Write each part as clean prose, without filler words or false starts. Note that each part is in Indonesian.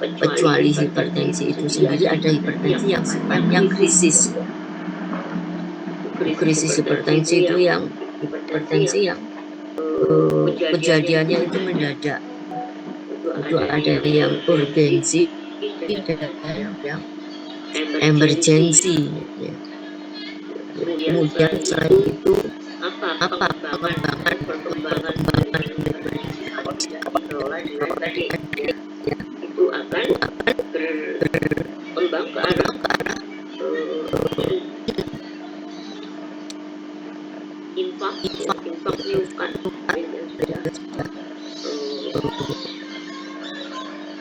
kecuali hipertensi itu sendiri ada hipertensi yang sifatnya krisis. Krisis hipertensi itu yang hipertensi yang kejadiannya itu mendadak. Itu ada yang urgensi dan yang emergensi. Ya. Kemudian selain itu apa pengembangan hipertensi kalau tidak dikelola dengan baik, ya, itu akan berkembang ke arah infak miokard yang sudah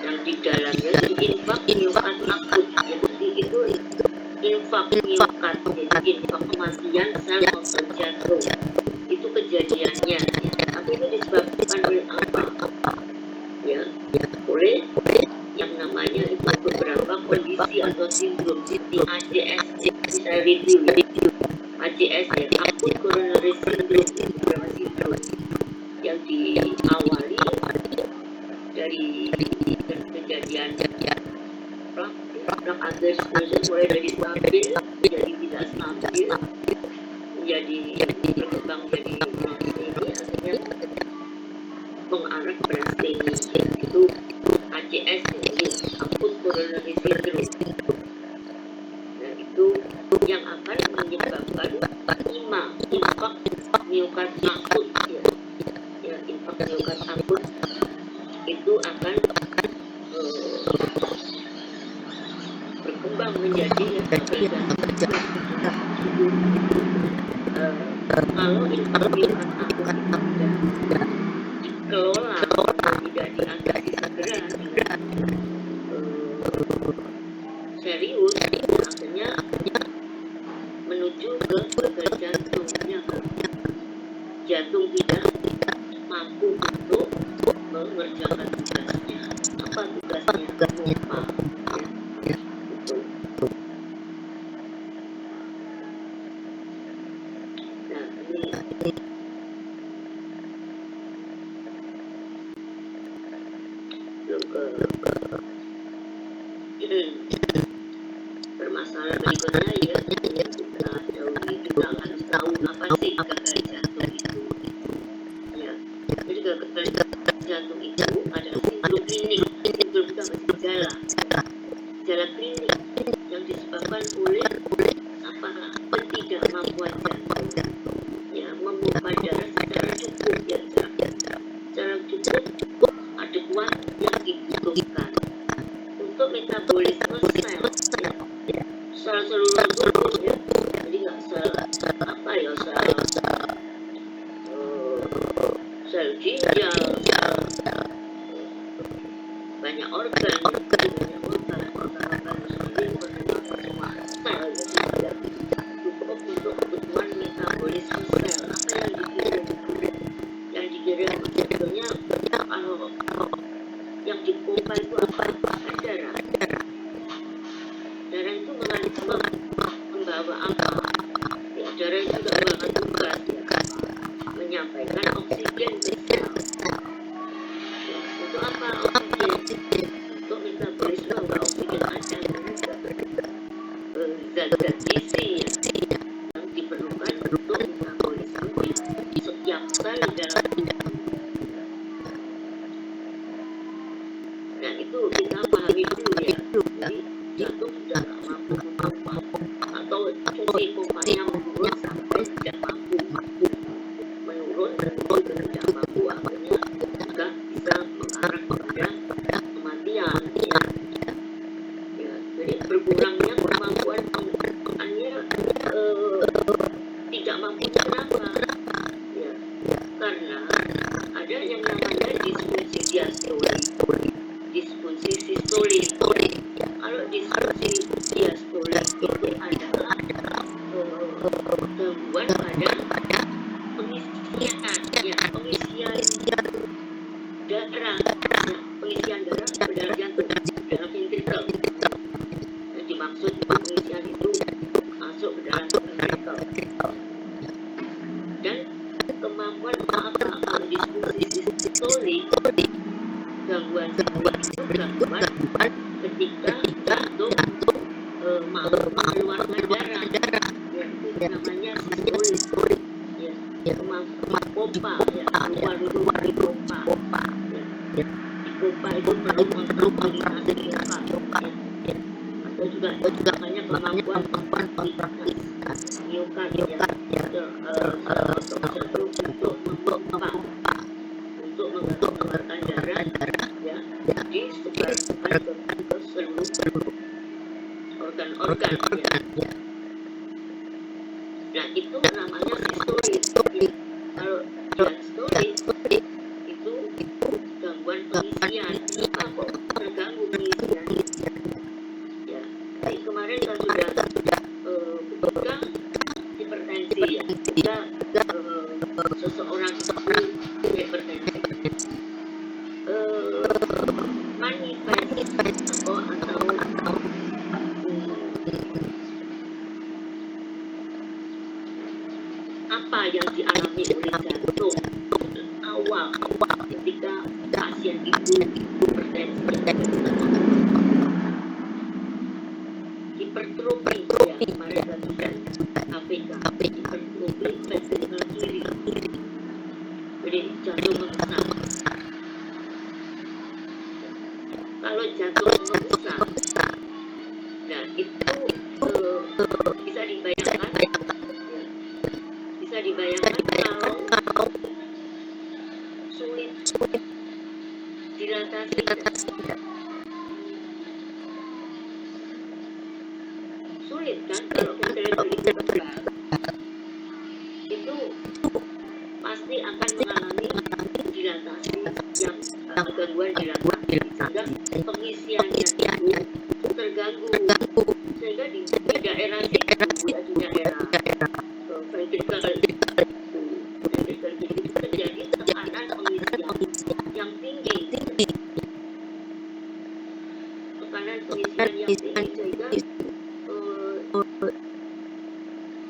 yang di dalamnya jadi infak miokard akut, jadi itu infak miokard, jadi infak kematian sel otot jantung itu kejadiannya. Tapi itu disebabkan oleh apa? Ya, oleh yang namanya itu beberapa kondisi atau sindrom seperti ACS. Saya review ya, ACS ya, akut coronary syndrome, beberapa sindrom yang diawali dari kejadian plak atherosclerosis mulai dari stabil menjadi tidak stabil, menjadi berkembang jadi ini akhirnya mengarah ke stenia, itu ACS, jadi akut coronary syndrome. Nah itu yang akan menyebabkan IMA, infak miokard akut, ya infak miokard akut itu akan berkembang menjadi kalau infak miokard akut tidak dikelola dan tidak diatasi segera dengan serius, akhirnya menuju ke gagal jantungnya, jantung tidak mampu untuk mengerjakan tugasnya. Apa tugasnya? Pompa. Ya, itu. Nah, ini permasalahan berikutnya ya, kita jauhi, kita harus tahu apa sih gagal jantung itu. Ya, jadi gagal jantung itu adalah sindrom klinik, sindrom itu apa? Gejala klinik yang disebabkan oleh apa? Ketidakmampuan jantung, ya, memompa darah secara cukup, ya, secara cukup adekuat yang dibutuhkan untuk metabolisme sel seluruh tubuh, ya. Jadi nggak apa ya, sel ginjal, banyak organ semua sel, ya, cukup untuk kebutuhan metabolisme sel. Apa yang dikirim sebetulnya kalau yang dipompa itu apa? Darah. Darah itu membawa apa? Ya, darah itu juga membawa tugas, ya, menyampaikan oksigen ke sel. Ya, untuk apa oksigen? Untuk metabolisme, bahwa oksigen ada zat-zat gizi yang diperlukan untuk metabolisme di setiap sel di dalam tubuh. Nah itu kita pahami dulu, ya. Jadi jantung sudah tidak mampu memompa atau fungsi pompanya menurun sampai tidak mampu menurun dan tidak mampu, akhirnya juga bisa mengarah kepada kematian, ya. Jadi berkurangnya kemampuan pompanya tidak mampu. Kenapa? Ya, karena ada yang namanya disfungsi diastolik, disfungsi sistolik. Kalau disfungsi diastolik itu adalah gangguan ketika jantung mau mengeluarkan darah, ya, itu namanya sistolik. Ya, kemampuan pompa, ya, keluar di pompa. Ya. Di pompa itu perlu kontraktilitas miokard, ya. Atau juga namanya kemampuan kontraktilitas miokard, ya. Otot jantung untuk memompa, untuk mengeluarkan darah, ya, disebarkan ke seluruh organ-organ, ya. Nah, itu namanya sistolik. Kalau diastolik itu gangguan pengisian. Kenapa kok terganggu pengisian? Ya, jadi kemarin kan sudah ketika hipertensi, ya, ketika seseorang hipertensi manifest atau apa yang dialami oleh jantung awal ketika pasien itu hipertensi, hipertrofi, ya, kemarin kan sudah APK, hipertrofi ventrikel kiri, jadi jantung membesar. Kalau jantung membesar, nah itu bisa dibayangkan, ya, bisa dibayangkan kalau sulit dilatasi, sulit kan kalau ventrikel itu besar, itu pasti akan mengalami dilatasi yang gangguan dilatasi, sehingga pengisiannya itu terganggu, sehingga di daerah situ, ya, di daerah ventrikel itu terjadi tekanan pengisian yang tinggi, sehingga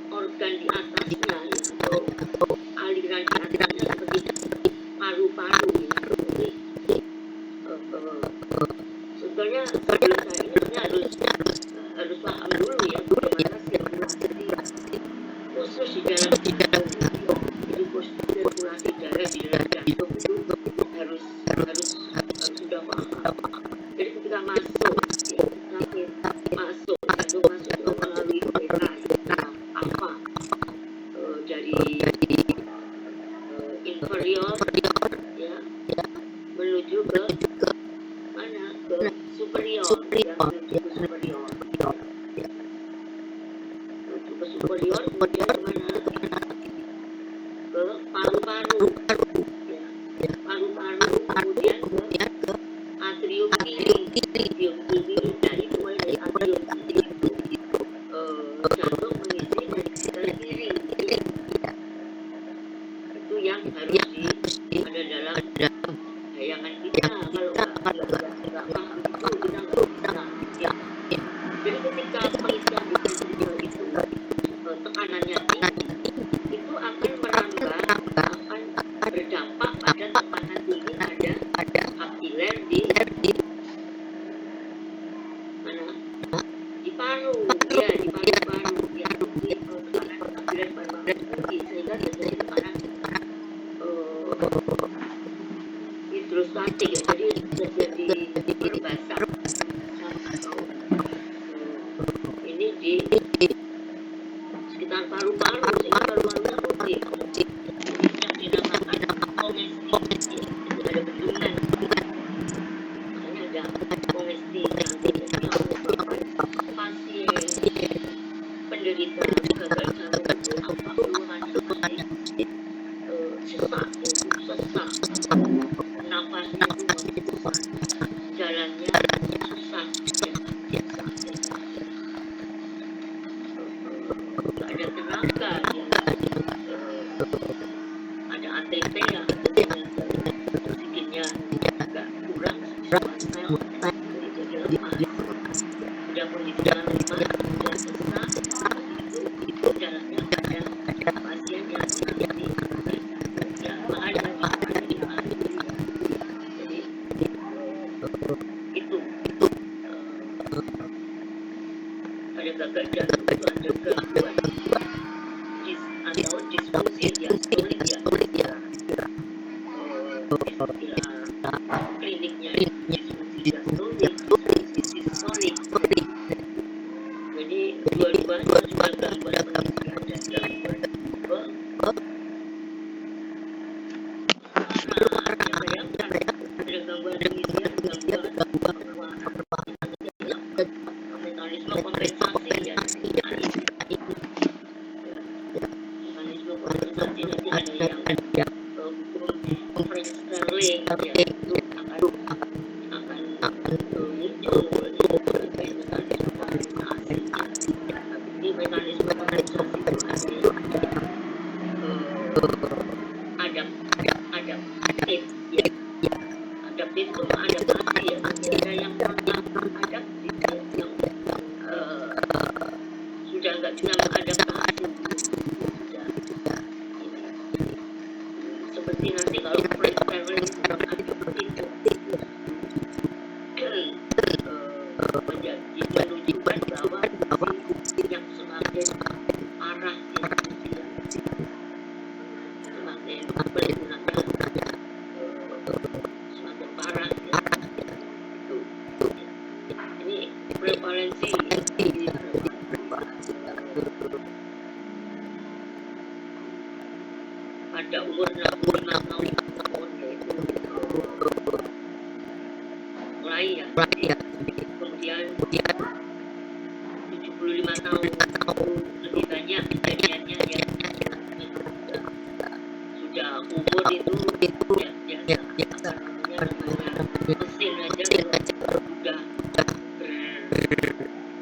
organ di atasnya, atau aliran di atasnya seperti paru-paru, ya, jadi sebetulnya sebelum saya ini harus paham dulu, ya, bagaimana sirkulasi khusus di dalam jantung. Jadi sirkulasi darah di dalam jantung itu harus sudah paham. Jadi ketika masuk, ya, masuk jantung masuk itu melalui vena, apa dari inferior, ya, menuju ke mana, ke superior, ya, menuju ke superior, kemudian kemana, ke paru-paru, ya, paru-paru, kemudian ke atrium kiri, nah itu mulai dari atrium kiri itu jantung mengisi ventrikel kiri, itu yang harus ada dalam bayangan kita. Kalau nggak paham itu kita nggak bisa, ya. Jadi ketika pengisian di ventrikel itu tekanannya tinggi, itu akan merambah, akan berdampak pada tekanan tinggi pada kapiler di mana, di paru, ya, di paru-paru, ya, di tekanan kapiler paru-paru tinggi, sehingga terjadi tekanan hidrostatik, ya, jadi terjadi perbasan atau ini di sekitar paru-paru, sehingga paru-parunya putih, yang dinamakan kongesti, ya, itu ada bendungan, makanya ada kongesti. Kalau pasien penderita gagal jantung itu apa keluhan seperti sesak, napasnya itu susah, jalannya susah, ya, nggak ada tenaga, ya, ada ATP, ya, oksigennya agak kurang, jadi lemas, udah kondisinya lemah, udah sesak, itu jalannya ada pasien yang seperti ya, ada jadi itu Pada gagal jantung itu ada gangguan atau disfungsi diastolik ya, istilah kliniknya disfungsi diastolik, disfungsi sistolik. Jadi dua-duanya sudah gangguan pengisian dan gangguan tipe. Nah, bayangkan ada gangguan pengisian, gangguan mekanisme kompensasi ya, mekanisme kompensasi nanti ada yang hukum Frank Sterling ya, itu akan muncul mekanisme kompensasi. Tapi mekanisme kompensasi itu ada adaptif ya, adaptif sama adaptasi ya, ada yang adaptif ya, yang sudah nggak bisa mengadaptasi. Seperti nanti kalau Frank Sterling sedang adaptif menunjukkan bahwa yang semakin parah ya, semakin pergunakan semakin parah ya. Itu ini prevalensi pada umur 65 tahun yaitu mulai ya, kemudian 75 tahun lebih banyak kejadiannya ya, sudah umur itu ya biasa namanya mesin aja kalau udah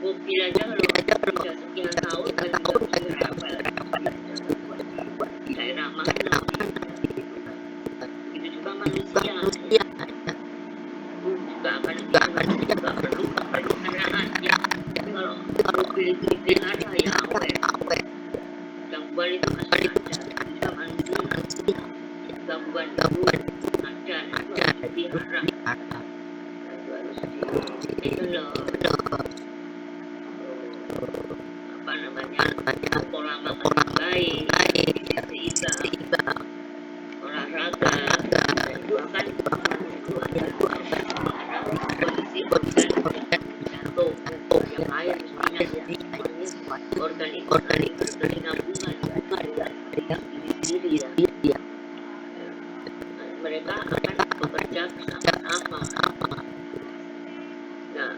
mobil aja kalau sudah sekian tahun kan nggak bisa berapa daerah mana itu juga manusia juga akan juga perlu kendaraan ya. Kalau mobil itu dipelihara ya awet, gangguan itu masih ada, juga manusia gangguan itu ada, itu harus dipelihara, itu harus apa namanya pola makan baik, seimbang, olahraga, itu akan kondisi jantung yang lain misalnya ya, organ itu saling berkesinambungan diri ya. Mereka akan bekerja bersama-sama. Nah,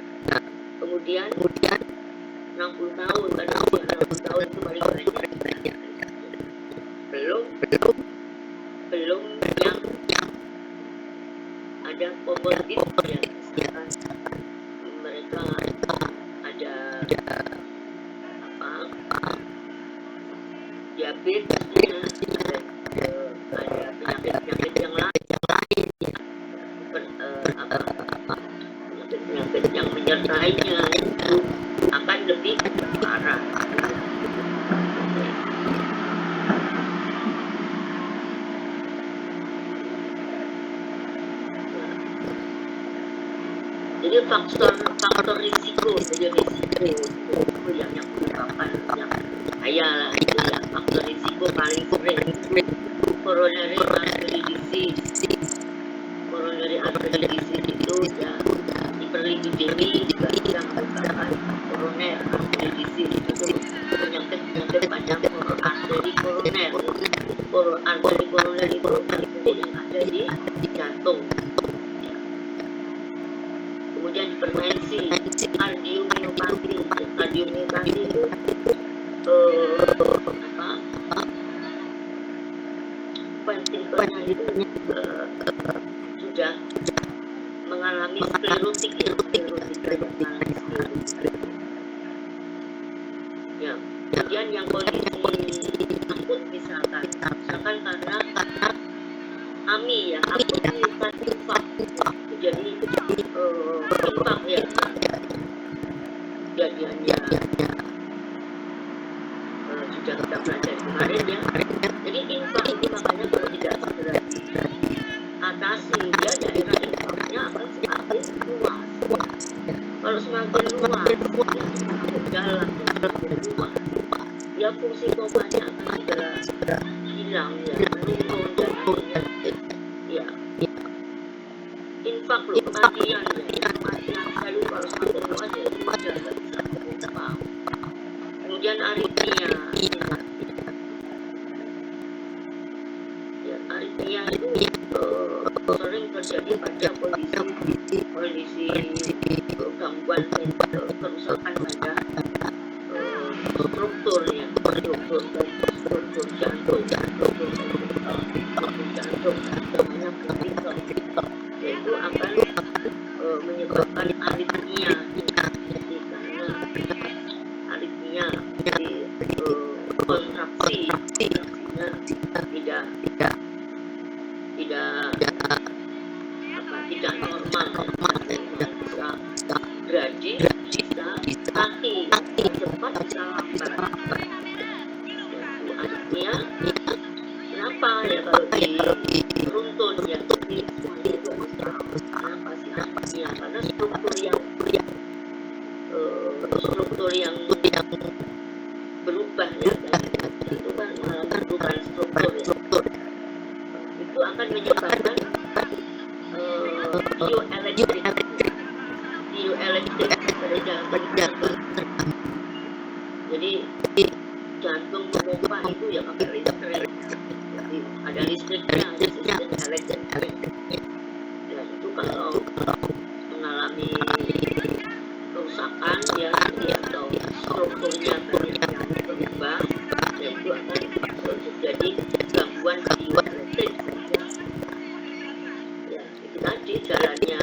kemudian 60 tahun karena 60 tahun itu paling banyak. Belum yang ada komorbid ya, mereka ada diabetes, ada penyakit yang lain ya, penyakit yang menyertainya itu akan lebih parah. Jadi faktor risiko yang menyebabkan yang kaya lah, faktor risiko paling sering coronary artery disease. Coronary artery disease itu ya hiperlipidemi juga bisa menyebabkan coronary artery disease, itu penyakit pada arteri koroner. Arteri koroner itu yang ada di jantung. Kemudian hipertensi, kardiomiopati itu ventrikelnya itu sudah mengalami sklerotik ya. Kemudian yang kondisi akut misalkan karena AMI ya, akut infak, jadi infak ya kejadiannya sudah kita pelajari kemarin ya. Jadi infak itu makanya kalau tidak segera diatasi, dia daerah infaknya akan semakin luas. Kalau semakin luas, ya, semakin dalam, semakin luas, ya fungsi pompanya akan segera hilang, ya, menurun dan akhirnya, ya, infak loh, kematian, ya, kematian selalu kalau semakin luas ya itu udah nggak bisa memompa. Kemudian aritmia, ya, aritmia itu sering terjadi pada kondisi gangguan kerusakan pada strukturnya, struktur jantung, namanya kritikal, yaitu akan menyebabkan aritmia. Jadi karena aritmia, jadi kontraksinya tidak normal, bisa berarti bisa kaki cepat bisa lambat. Yaitu aritmia. Kenapa ya kalau di runtun ya, jadi semuanya itu harus tahu kenapa sih aritmia, karena struktur yang berubah ya, itu kan mengalami perubahan struktur ya, itu akan menyebabkan bioelektrik pada jantung. Jadi jantung memompa itu ya pakai listrik. Jadi ada listriknya, ada sistem elektrik. Ya itu kalau mengalami kerusakan ya atau strukturnya berubah, ya itu akan terjadi gangguan bioelektrik. Ya itu tadi jalannya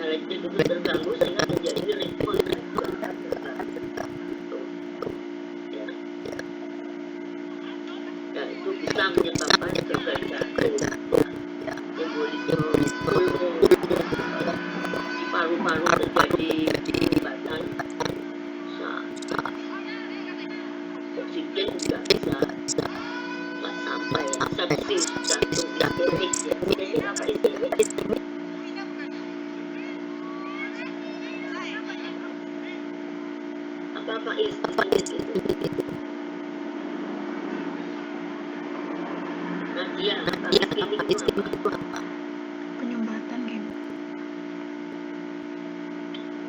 elektrik itu terganggu sehingga menjadi ritme juga terganggu. Ya itu bisa menyebabkan gagal jantung, embolisme pulmun, di paru-paru terjadi hambatan, oksigen juga bisa nggak sampai, sepsis jantung iskemik ya. Jadi apa iskemik? Apa iskemik itu? Nadia, apa iskemik itu apa? Penyumbatan gitu.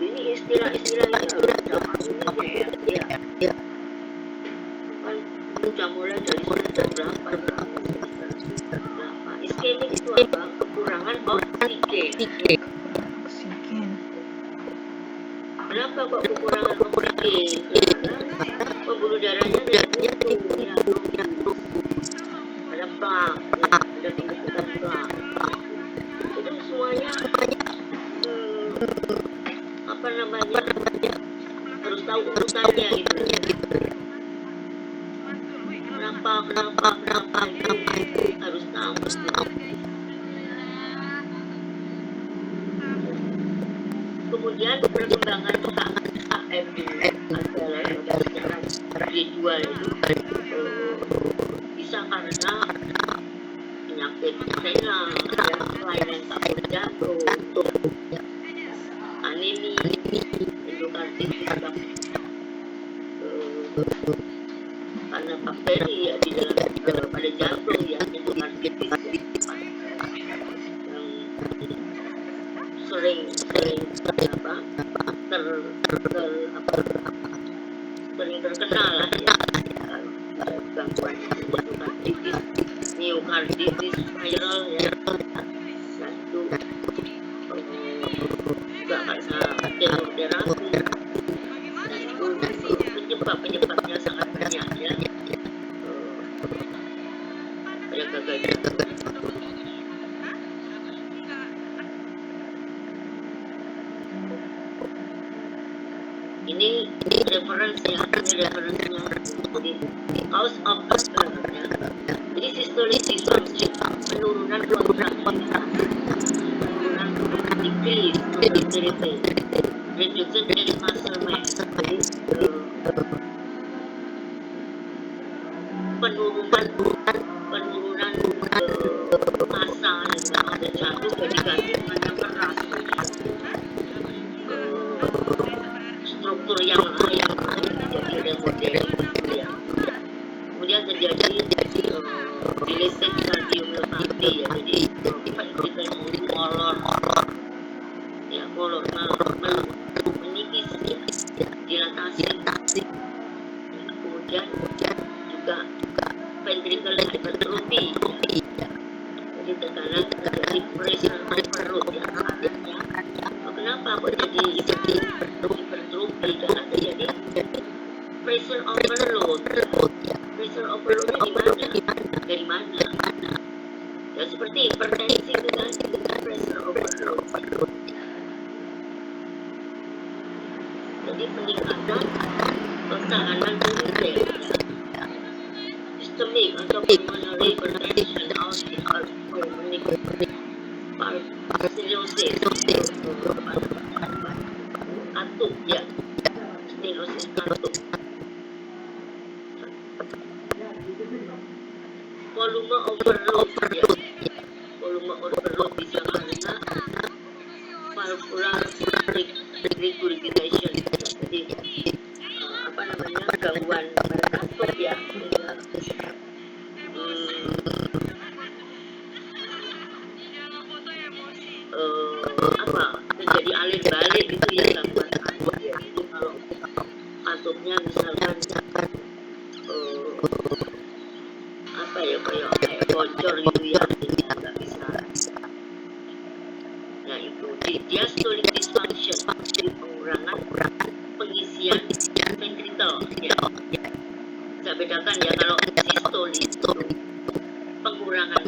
Ini istilah-istilah zaman ini ya. Kan sudah mulai dari semester berapa? Iskemik itu apa? Kekurangan oksigen. Oksigen. Kenapa kok kekurangan oksigen? Karena pembuluh darahnya ada ada plak, ada pembentukan plak. Itu semuanya apa namanya, harus tahu urutannya gitu. Kenapa itu harus tahu. Kemudian perkembangan HMI adalah secara individual itu bisa karena penyakit renal, kelainan saluran jantung, anemi, endokarditis, karena bakteri ya di dalam pada jantung ya, endokarditis yang sering terkenal lah ya, gangguan endokarditis, miokarditis viral ya, dan itu juga karena kemoterapi, dan itu penyebabnya sangat banyak ya, ada gagal jantung. Ini referensinya. Jadi cause of cancer ya. Jadi systolic response, penurunan kontraksi, penurunan decrease motility, reduction in muscle mass. Jadi penurunan massa pada jantung diganti dengan yang keras. struktur yang lain jadi remodeling gitu ya. Kemudian terjadi dilated kardiomyopati ya, jadi ventrikel molor ya, molor menipis ya, dilatasi. Kemudian juga ventricle hypertrophy ya. Jadi tekanan terjadi pressure overload ya, tekanannya. Kenapa kok jadi hypertrophy? Karena terjadi pressure overload ya. Pressure overloadnya di mana? Dari mana? Ya seperti hipertensi itu kan, pressure overload. Jadi peningkatan tekanan tubuh systemic atau pulmonary hypertension atau pulmonary stenosis katup ya, stenosis katup. Volume overload ya, volume overload bisa karena valvular regurgitation ya. Jadi gangguan pada katup ya, terjadi alin balik gitu ya, gangguan katup ya. Jadi kalau katupnya misalkan kayak bocor gitu ya, nggak bisa. Nah itu diastolic dysfunction, jadi pengurangan pengisian ventrikel ya. Bisa bedakan ya, kalau sistoli itu pengurangan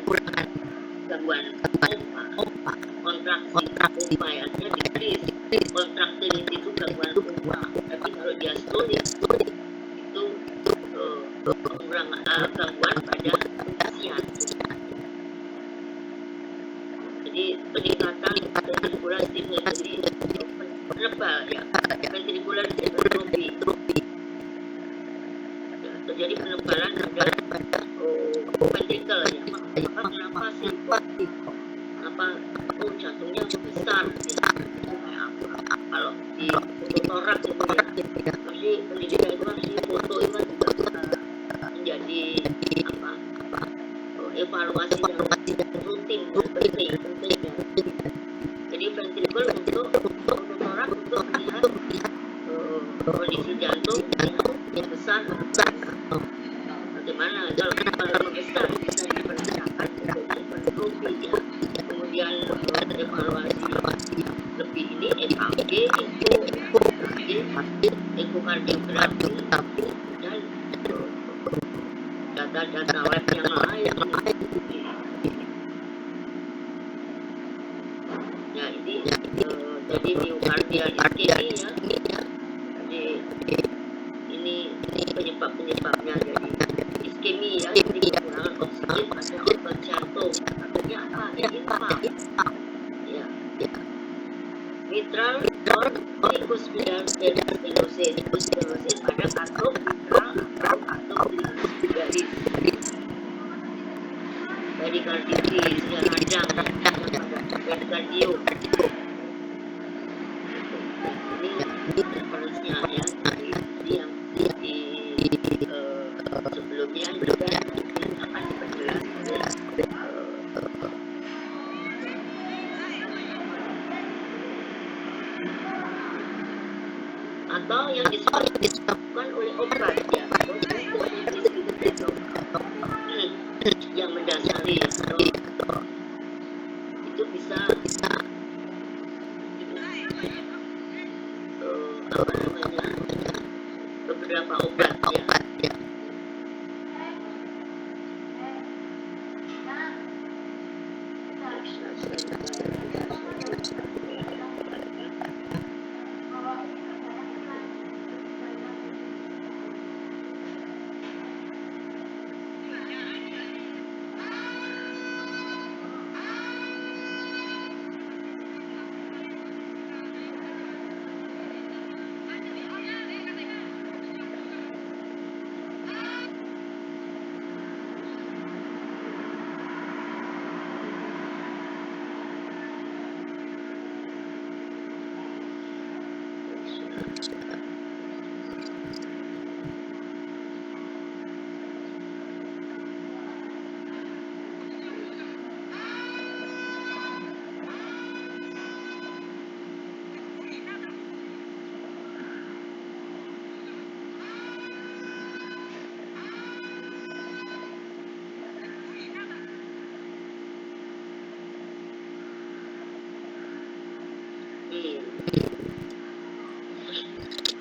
gangguan pompa, kontraksi pompa ya, artinya decrease contractility itu gangguan pompa. Tapi kalau diastoli itu pengurangan gangguan pada pengisian. Jadi peningkatan ventricular stimulus, jadi penebal ya, ventricular hypertrophy ya, terjadi penebalan pada ventricle ya. Maka kenapa sih jantungnya besar ya, kayak apa kalau di torak gitu ya. Pasti pendidikan itu harus foto itu kan juga menjadi evaluasi dan rutin penting ya. Jadi ventricle untuk torak untuk melihat kondisi jantung yang besar bagaimana. Kalau besar bisa diperkirakan menjadi hypertrophy ya. Kemudian evaluasi lebih ini EKG, ekokardiografi dan data-data lab yang lain ya. Ini jadi miokardial iskemi ya. Jadi ini penyebabnya jadi iskemi ya, jadi kekurangan oksigen pada otot jantung. Artinya apa? Infak ya. Mitral tricuspidal stenosis pada katup mitral atau garis perikarditis ya, radang ya, pada perikardium. Ini referensinya ya, jadi yang sebelumnya juga akan diperjelas atau yang disebabkan oleh obat ya, yang mendasari atau itu bisa beberapa obat ya.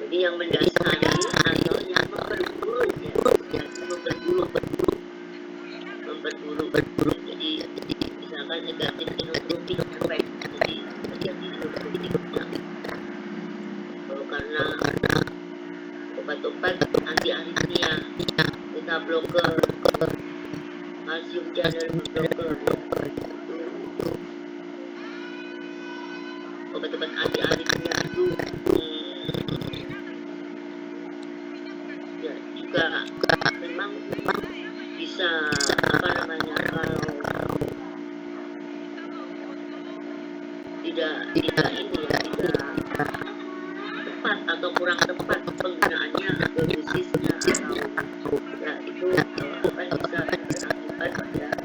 Jadi yang mendasari atau yang memperburuk ya, memperburuk. Jadi misalkan negatif inotropic effect, jadi terjadi inotropic karena obat-obat anti aritmia, beta blocker, kalsium channel blocker, obat-obat anti aritmia itu ya juga memang bisa apa namanya, kalau tidak ini ya, tidak tepat atau kurang tepat penggunaannya atau dosisnya atau ya itu akan bisa berakibat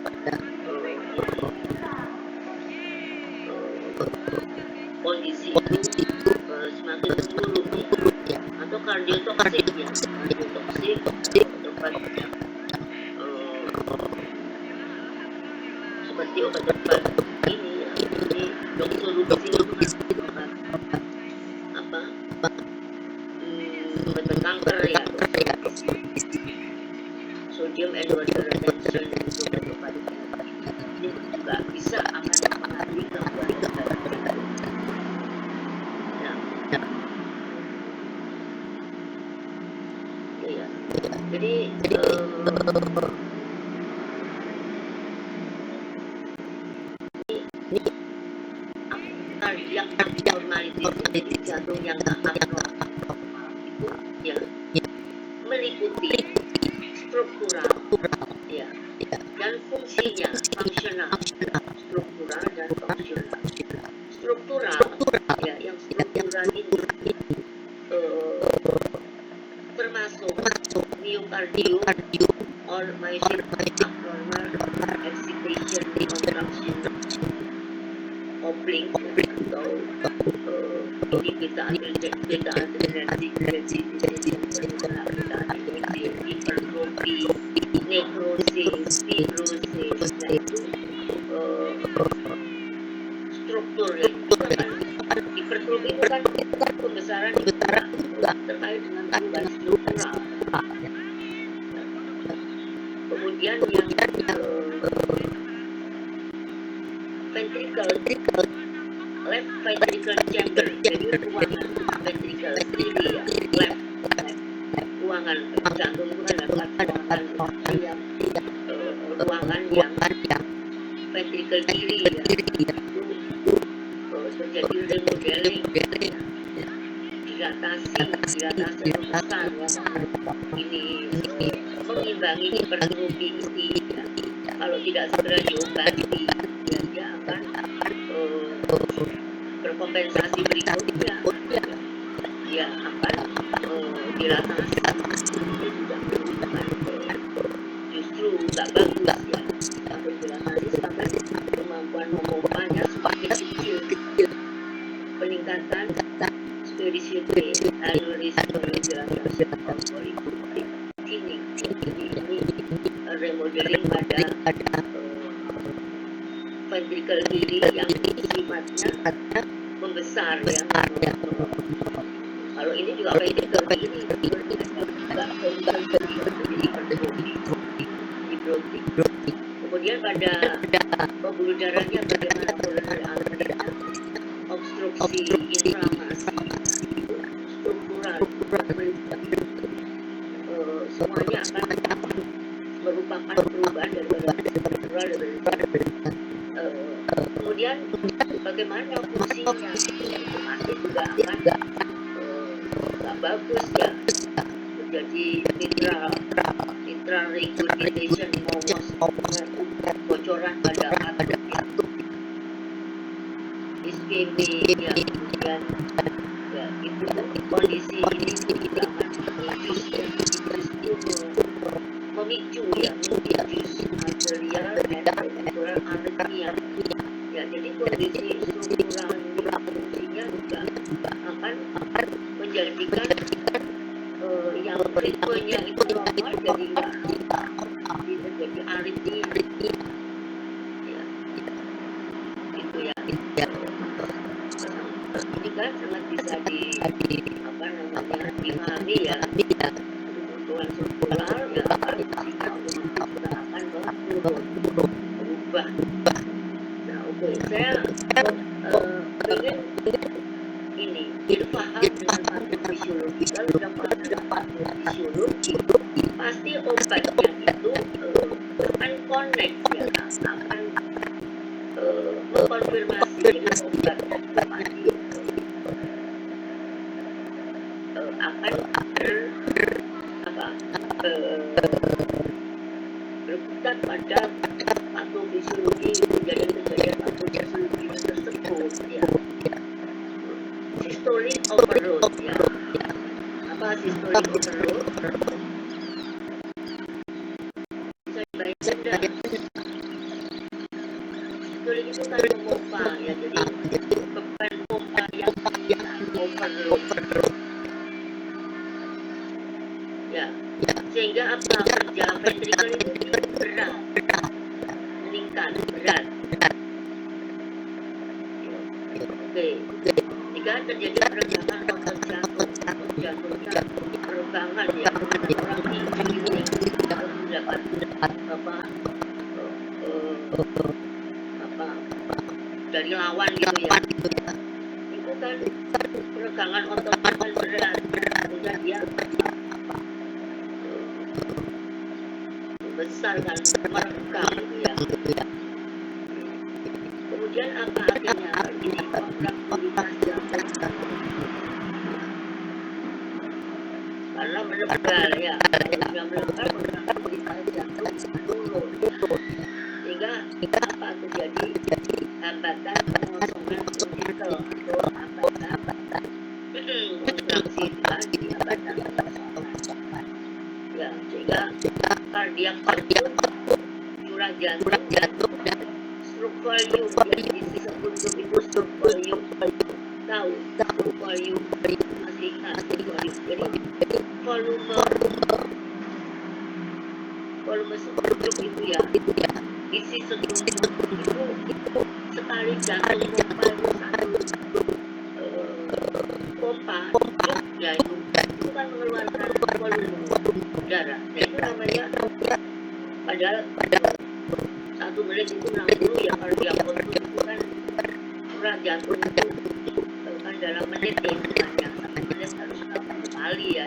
pada kondisi itu semakin memburuk ya, atau kardiotoksik ya, kardiotoksik obat seperti obat-obat ini ya, ini doxorubicin itu kan obat obat kanker ya, sodium and water retention itu obat ini juga bisa akan mempengaruhi gangguan ya. Jadi cardiac abnormalities, jadi jantung yang abnormal itu ya meliputi struktural ya dan fungsinya, fungsional, struktural dan fungsional. Struktural ya, yang struktural ini termasuk myocardium or myosin abnormal excitation contraction oblique atau ini beta adrenergic hipertrofi, necrosis, fibrosis, yaitu struktur ya. Hipertrofi itu kan pembesaran terkait dengan perubahan struktural. Kemudian yang ventricle, left ventricle chamber, jadi ruangan ventricle kiri ya, left ruangan jantung itu kan ada ruangan yang ventricle kiri ya, itu terjadi remodeling, dilatasi besar ya, ini mengimbangi hipertrofi ini ya. Kalau tidak segera diobati ya, dia akan berkompensasi berikutnya ya, akan dilatasi itu juga merupakan justru nggak bagus ya, kalau dilatasi sampai kemampuan memompanya semakin kecil, peningkatan spesifik aneurisma dilatasi thinning. Jadi ini remodeling pada ventricle kiri yang sifatnya membesar ya. Kalau ini juga ventricle kiri juga ventricle kiri hipertrofi. Kemudian pada pembuluh darahnya bagaimana koronari artery, obstruksi, inflamasi, struktural, semuanya akan merupakan perubahan daripada struktural. Kemudian bagaimana fungsinya, masih juga akan nggak bagus ya, terjadi mitral regurgitation bocoran pada atuk, iskemia, kemudian ya, itu kondisi ini juga akan jus itu memicu arterial dan ventricular arrhythmia. Ya, jadi kondisi struktural fungsinya juga akan menjadikan yang ritmenya itu normal jadi nggak normal, jadi aritmia. Ya, gitu ya. Ini kan sangat bisa dipahami ya. Kebutuhan struktural ya kan fungsinya otomatis juga akan berubah. Nah, oke, saya ingin ini paham dengan patofisiologi. Kalau sudah paham dengan patofisiologi, pasti obatnya itu akan connect ya, akan mengkonfirmasi. Jadi obatnya itu pasti akan berkutat pada patofisiologi kejadian-kejadian patofisiologi tersebut ya. Systolic overload ya. Apa systolic overload? Bisa dibayangkan dah. Systolic itu kan memompa ya, jadi beban pompa yang overload ya, sehingga apa kerja ventrikel itu berat, meningkat berat. Oke, jika terjadi peregangan otot jantungnya peregangan ya, orang ini mendapat apa dari lawan gitu ya, itu kan peregangan ototnya kan berat, kemudian dia besar kan, meregang gitu ya. Kemudian apa akhirnya terjadi kontraktilitas jantung karena menebal ya, sudah menebal kontraktilitas jantung turun sehingga apa terjadi hambatan pengosongan ventrikel atau hambatan kontraksi tadi, hambatan pengosongan ya, sehingga kardiak curah jantung dan stroke volume yang disebut itu stroke volume, tahu stroke volume, masih ingat stroke volume. Jadi volume setruk itu ya, isi setruk itu sekali jantung pompa ya, itu kan mengeluarkan volume darah. Nah, itu namanya padahal 1 menit itu 60 ya, kalau dia output itu kan curah jantung itu kan dalam menit ya, hitungannya 1 menit harus 60 kali ya,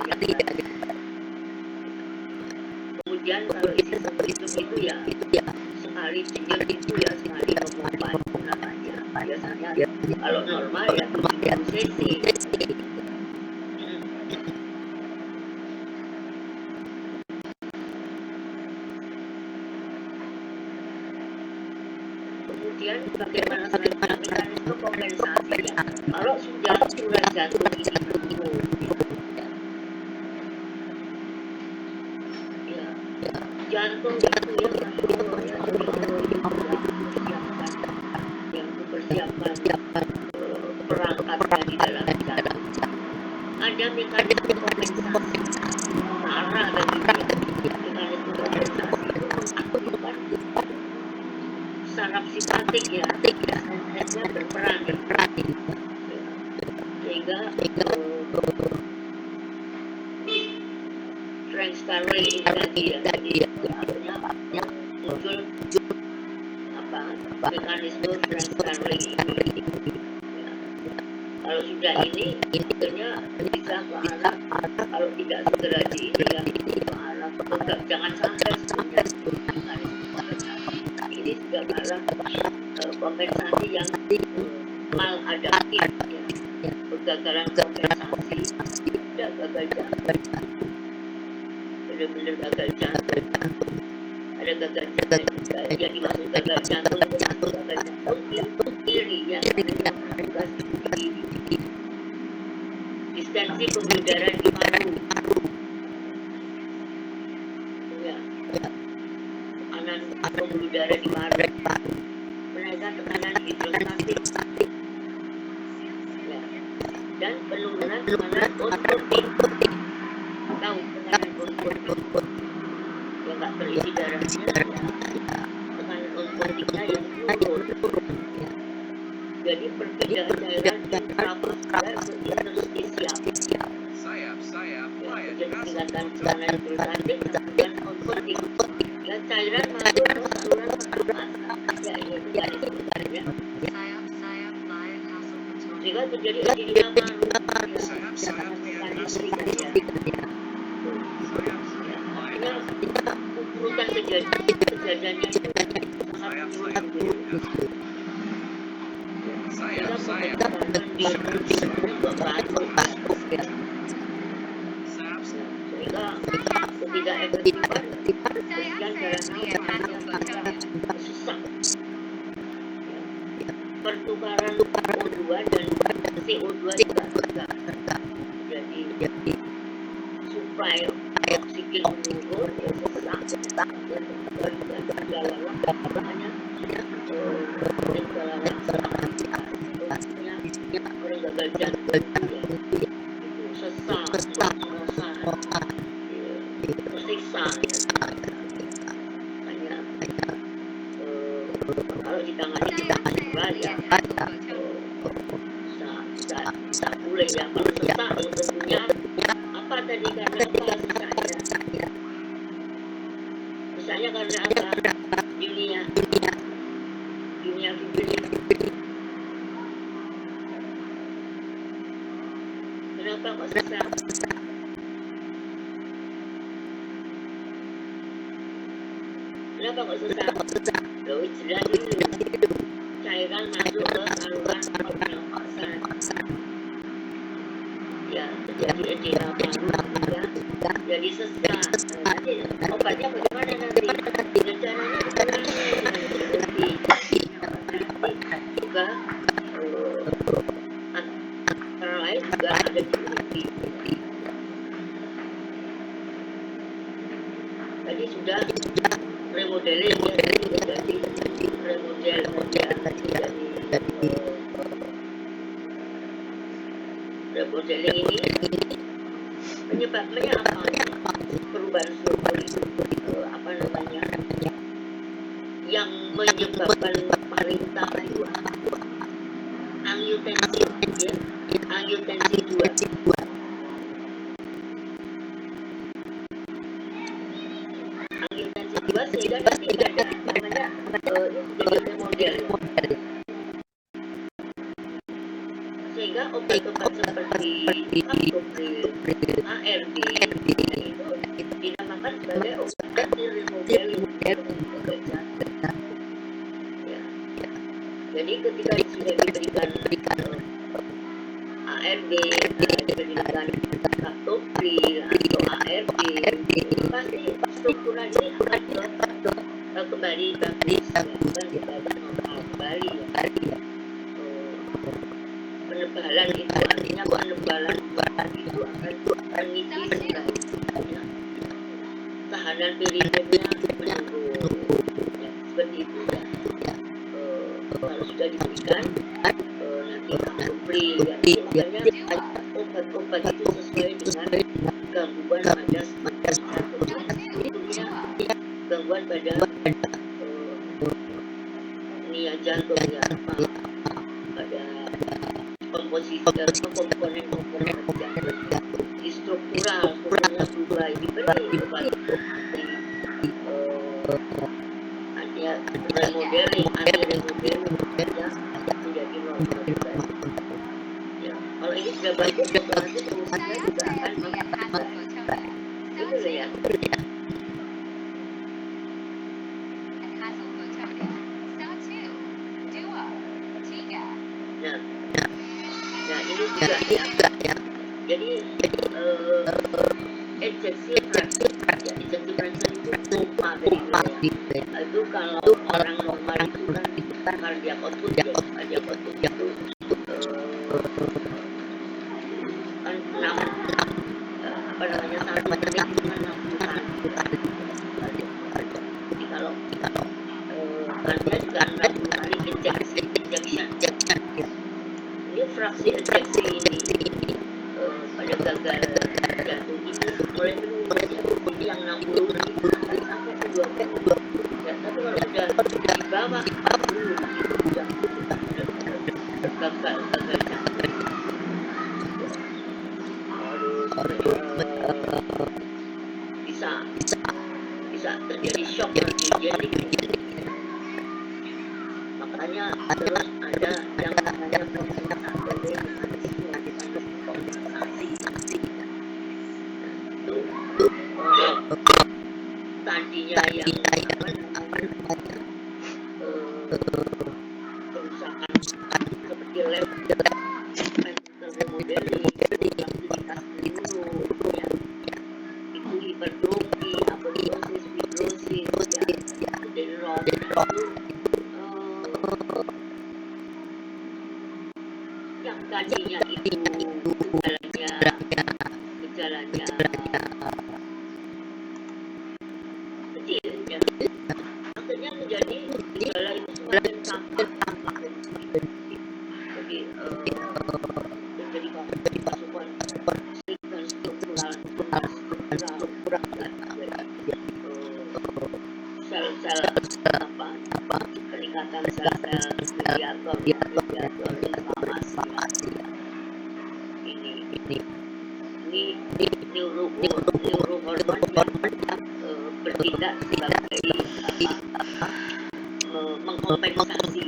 kemudian kalau isi setruk itu ya sekali jejer itu ya, sekali memompa itu namanya biasanya kalau normal ya 70 cc. Kemudian bagaimana selanjutnya mekanisme kompensasi ya, kalau sudah curah jantung ini turun ya, jantung itu ya yang mempersiapkan perangkatnya di dalam jantung. Ada mekanisme kompensasi parah bagi mekanisme kompensasi itu mengaktifkan saraf simpatik ya, sensenya berperan ya, sehingga Frank Starling ini tadi ya, akhirnya muncul apa mekanisme Frank Starling ini ya. Kalau sudah ini akhirnya bisa ke arah, kalau tidak segera diingat ke arah tegak, jangan sampai sebenarnya ini sudah ke arah kompensasi yang maladaptif ya, kegagalan kompensasi, tidak gagal jantung, benar-benar gagal jantung. Ada gagal jantung juga, yang dimaksud gagal jantung itu gagal jantung kiri ya, tugas kiri distensi pembuluh darah di paru. Ya, tekanan pembuluh darah di paru, menaikkan tekanan hidrostatik, ya, dan penurunan tekanan osmotik. Tahu tekanan osmotik yang nggak terisi darahnya, ya, tekanan osmotiknya yang turun. Jadi perpindahan cairan intravaskular ke interstisial. Ya, jadi tingkatan tekanan hidrostatik dan osmotik. Ya, cairan masuk ke saluran pernapasan. Ya, ini tidak disebutkan ya. Sehingga terjadi edema paru. Ya, karena tekanan ya. Ya, urutan kejadiannya itu sangat menurun. Sehingga pembentukan sehingga ketidakefektifan kemudian darahnya sesak. Pertukaran O2 dan CO2 juga jadi supply oksigen menurun, sesak, dan gejala hanya gejala orang gagal jantung, itu sesak, ngos-ngosan, tersiksa, hanya kalau ditangani juga ya bisa pulih ya. Kalau sesak ya tentunya apa tadi, karena apa sesaknya? Misalnya karena apa? Dunia fibrin. Kenapa kok sesak? Kenapa kok sesak? Loh, jelas itu cairan masuk ke saluran pernapasan. Ya, terjadi edema paru ya. Jadi sesak. Nanti obatnya bagaimana nanti? Dan caranya dikurangi. Juga antara lain juga ada diuretik. Tadi sudah remodeling ya, jadi remodeling ini penyebabnya apa? Perubahan struktur apa namanya? Yang menyebabkan paling utama itu apa? Angiotensin ya, angiotensin 2. Angiotensin 2 sehingga nanti ada namanya jadi remodel. Sehingga obat-obat seperti captopril, ARB itu dinamakan sebagai obat remodeling obat jantung. Ya. Jadi ketika sudah diberikan ARB, diberikan captopril atau ARB, pasti struktural ini akan kembali bagus, normal kembali ya. Penebalan itu artinya penebalan itu akan ngisi ya. Tahanan perifernya menurun ya, seperti itu ya. Kalau sudah diberikan nanti captopril ya. Makanya obat-obat itu sesuai dengan gangguan pada jantungnya, gangguan pada nia jantung ya, pada komposisi komponen jantung di strukturalnya berubah, diberi obat anti remodeling ya, menjadi normal juga ya. Kalau ini sudah bagus, nanti fungsinya juga akan membaik gitu loh ya. Nah ini juga ya. Jadi ejection fraction itu pompa dari itu kalau orang normal itu kan cardiac output ya, cardiac output itu kan 1 menit itu kan 60-an. Jadi kalau artinya juga 60 kali injection. Ini fraksi injeksi ini pada gagal jantung ini mulai menurun ya. Jadi yang 60 ini akan sampai ke 20. Ya, tapi kalau sudah di bawah 40 itu udah gagal jantung. Harus bisa terjadi shock kardiogenic. Makanya terus ada yang namanya kompensasi. Itu tadinya yang kerusakan seperti lab remodeling, aktivitas neuro, ya, itu hipertrofi, aponeosis, fibrosis, ya, denerot itu yang tadinya itu gejalanya kecil, ya, akhirnya menjadi gejala itu semakin tampak. Jadi terjadi pasukan dan struktural sel-sel apa peningkatan sel-sel mediator inflamasi. Ini neurohormon yang bertindak sebagai mengkompensasi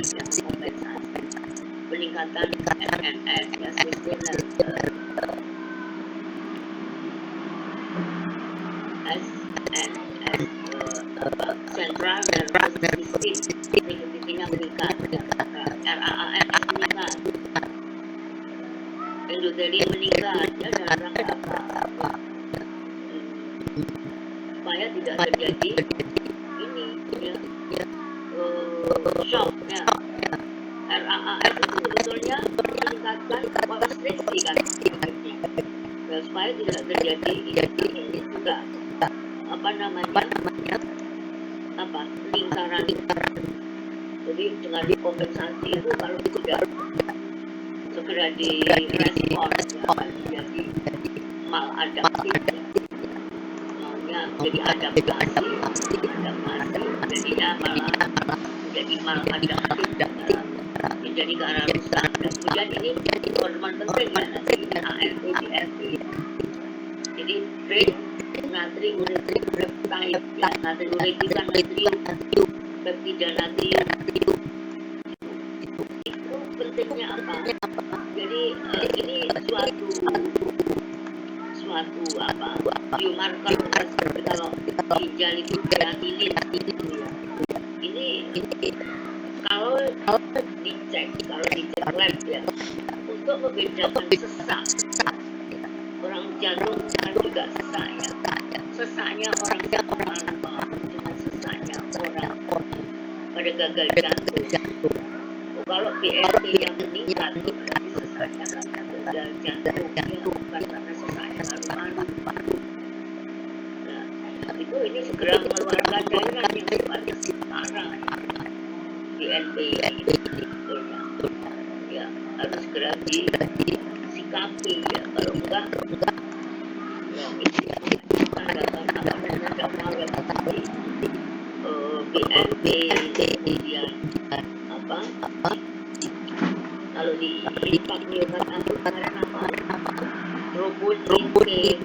peningkatan SNS ya, sustainer central nervous system negatifnya meningkat, RAAS meningkat, endotelin meningkat, ya, dalam rangka apa? Supaya tidak terjadi ini ya, shock ya. RAAS itu sebetulnya meningkatkan konstriksi kan, ya, supaya tidak terjadi ini juga lingkaran. Jadi dengan kompensasi itu kalau tidak segera direspon ya, akan menjadi maladaptif ya. Maunya jadi adaptasi jadinya malah menjadi maladaptif ya, menjadi ke arah rusak. Dan kemudian ini hormon penting ya nanti ARP, GRP. Jadi brain natriuretic peptide ya, natriuretic kan natrium, peptida natrium. Itu pentingnya apa? Jadi ini suatu biomarker seperti kalau ginjal itu kreatinin ya. Ini kalau dicek lab ya, untuk membedakan sesak. Orang jantung kan juga sesak ya. Sesaknya orang normal dengan sesaknya orang pada gagal jantung. Kalau BNP-nya meningkat itu berarti sesaknya karena gagal jantung ya, bukan karena sesaknya paru-paru. Nah, itu ini segera mengeluarkan cairan yang sifatnya parah. BNP ini ya harus segera disikapi ya, kalau enggak ya itu BNP kemudian kalau di infak myokarditis troponin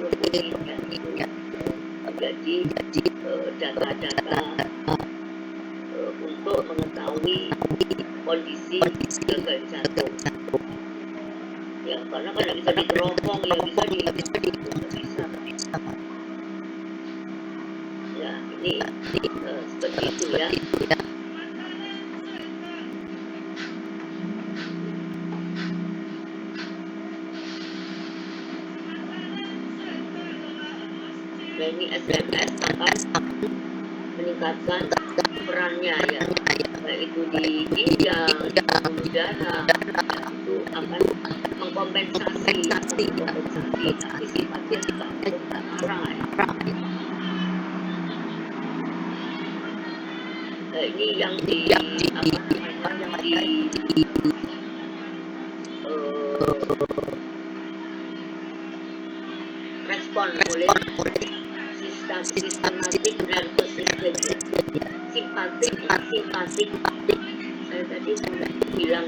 jadi data-data untuk mengetahui kondisi gagal jantung ya, karena kalau bisa diteropong ya bisa ya, ini seperti itu ya. Nah, ini SMS akan meningkatkan perannya ya, baik itu di ginjal, di pembuluh darah, itu akan kompensasi tapi sifatnya juga bukan arah ya. Ini yang di respon oleh sistematik nervous system, simpatik saya tadi bilang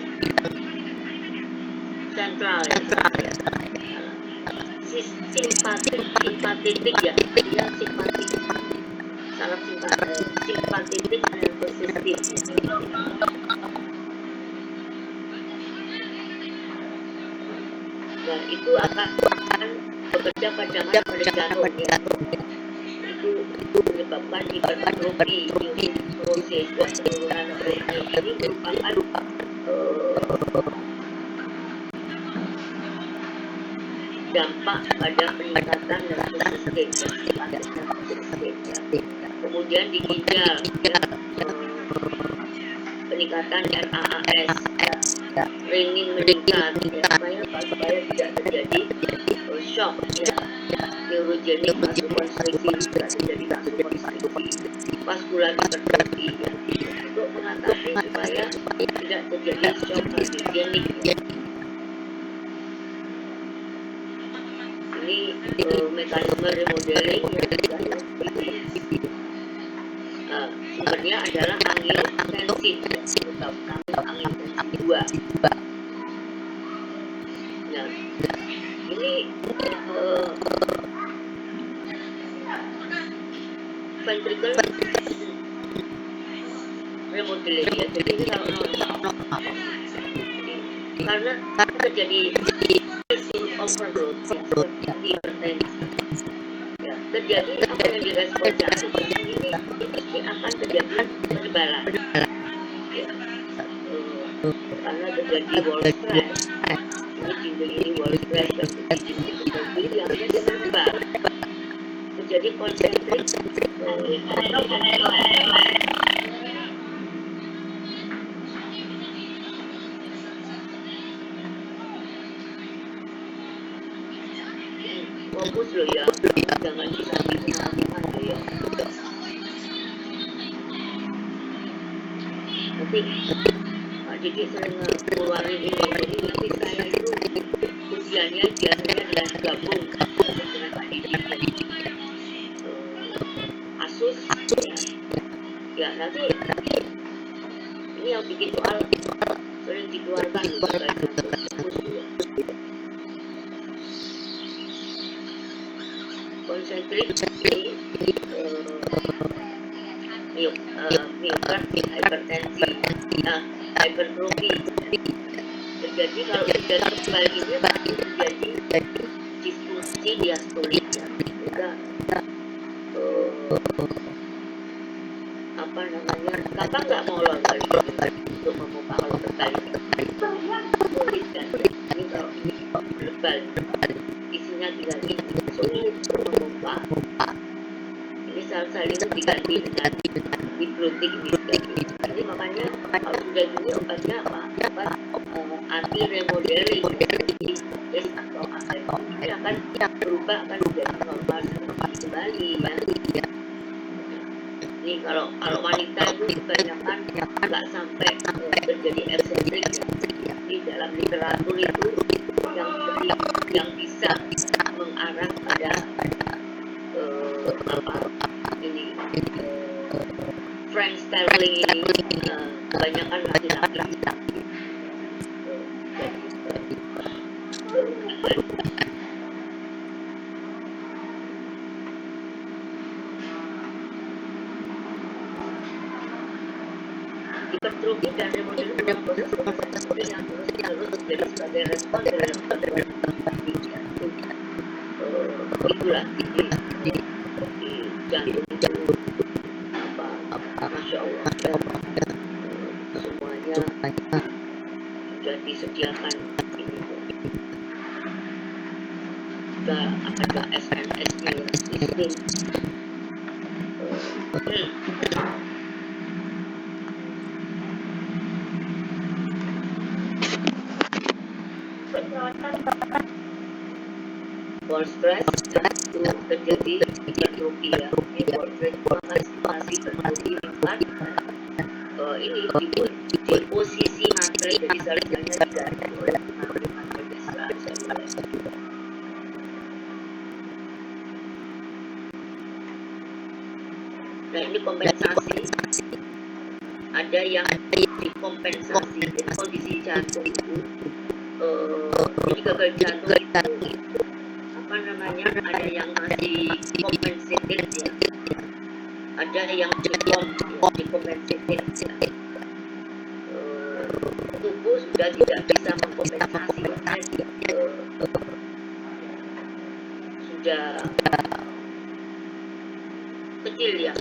sentral ya, simpatik ya, dia simpatik, salah simpatik nervous system. Nah, itu akan bekerja pada jantung ya. Itu menyebabkan hipertrofi neurosis dan penurunan neurokognitif. Ini merupakan dampak pada peningkatan nervous system ya. Kemudian di ginjal ya, peningkatan RAAS ya, renin meningkat ya, supaya tidak terjadi shock ya, neurogenik vasokonstriksi, tidak terjadi vasokonstriksi, vaskular hipertrofi ya, untuk mengatasi supaya tidak terjadi shock kardiogenik ya. Ini mekanisme remodeling ya, sumbernya adalah angiotensin terutama angiotensin 2. Nah, ini ventricle remodeling ya. Jadi ini kalau karena terjadi overload ya, hipertensi ya, terjadi apa yang direspon jantung ini pasti akan terjadi penebalan ya, karena terjadi wall stress. Ini wall stress jadi yang menebal terjadi konsentrik fokus loh ya, jangan disampaikan loh ya. Nanti Pak Diki sering ngeluarin ini, jadi nanti saya itu ujiannya biasanya dengan gabung dengan Pak Diki Asus ya, nanti ini yang bikin soal sering dikeluarkan fokus ya. Konsentrik ini miokard hipertensi, hypertrophy terjadi kalau terjadi sebaliknya pasti terjadi disfungsi diastolik ya, juga apa namanya, kapan nggak molor kali untuk memompa kalau terbalik sulit kan, ini kalau lebal isinya tinggal ini sulit memompa. Ini sel-sel itu diganti dengan diplotik ini makanya kalau sudah gini obatnya apa? Obat anti remodeling atau ART ini akan berubah, akan menjadi normal kembali ya. Ini kalau wanita itu kebanyakan nggak sampai terjadi eksentrik ya. Di dalam literatur itu yang bisa mengarah pada ini Frank Sterling ini kebanyakan laki-laki. Hipertrofi dan remodeling merupakan proses yang terus terjadi sebagai respon dari itulah di jantung itu apa, masya Allah ya, semuanya sudah disediakan ini sudah ada SNS-nya sistem perawatan Pore stress itu terjadi hipertrofi ya. Pore stress masih terjadi lingkar ini di posisi matre, jadi sel-selnya tidak ada oleh matre seluler. Nah ini kompensasi, ada yang dikompensasi. Jadi kondisi jantung itu jadi gagal jantung itu apa namanya, ada yang masih compensated ya, ada yang decompensated ya. Tubuh sudah tidak bisa mengkompensasi sudah kecil ya,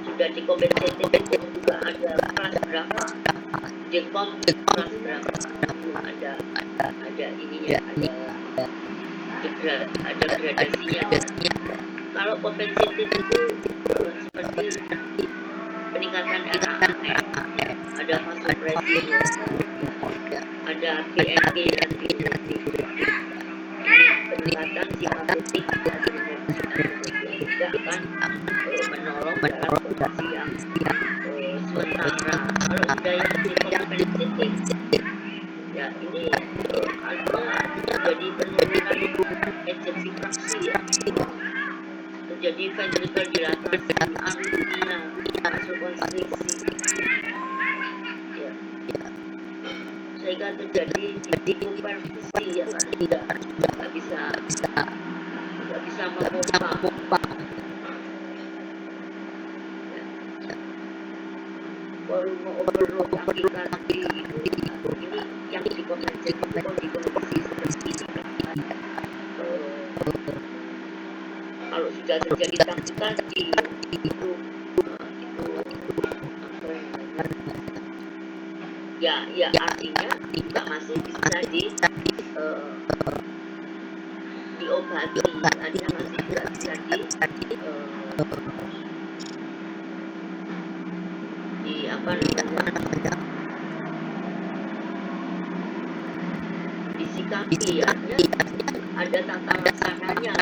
sudah dikompensasi. Itu juga ada kelas berapa, dekom kelas berapa, ada ininya, ada gradasinya. Kalau kompensatif itu seperti peningkatan RAF, ada vasopresi, ada PNG dan peningkatan simpatetik, tidak akan menolong dalam kondisi yang sementara. Kalau sudah yang kompensatif ya, ini artinya jadi penurunan ejeksi fraksi ya, terjadi ventricular dilatasi, aritmia, vasokonstriksi ya, sehingga terjadi hipoperfusi ya, nggak bisa memompa. Volume overload akibat ini yang dikompensasi di kondisi seperti ini. Kalau sudah terjadi tachycardia itu ya artinya kita masih bisa diobati, artinya masih bisa di apa namanya, disikapi ya, ada tata laksananya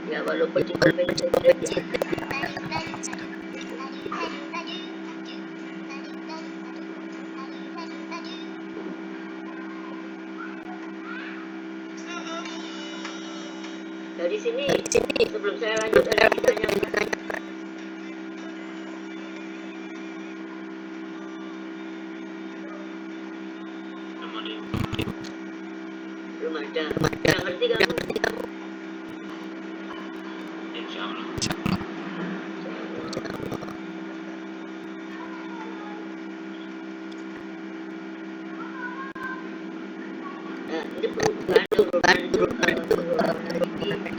ya, walaupun dikompensasi. Dari sini sebelum saya lanjut ada ditanya belum ada. Yang ngerti kamu? Insya Allah. Nah, ini perubahan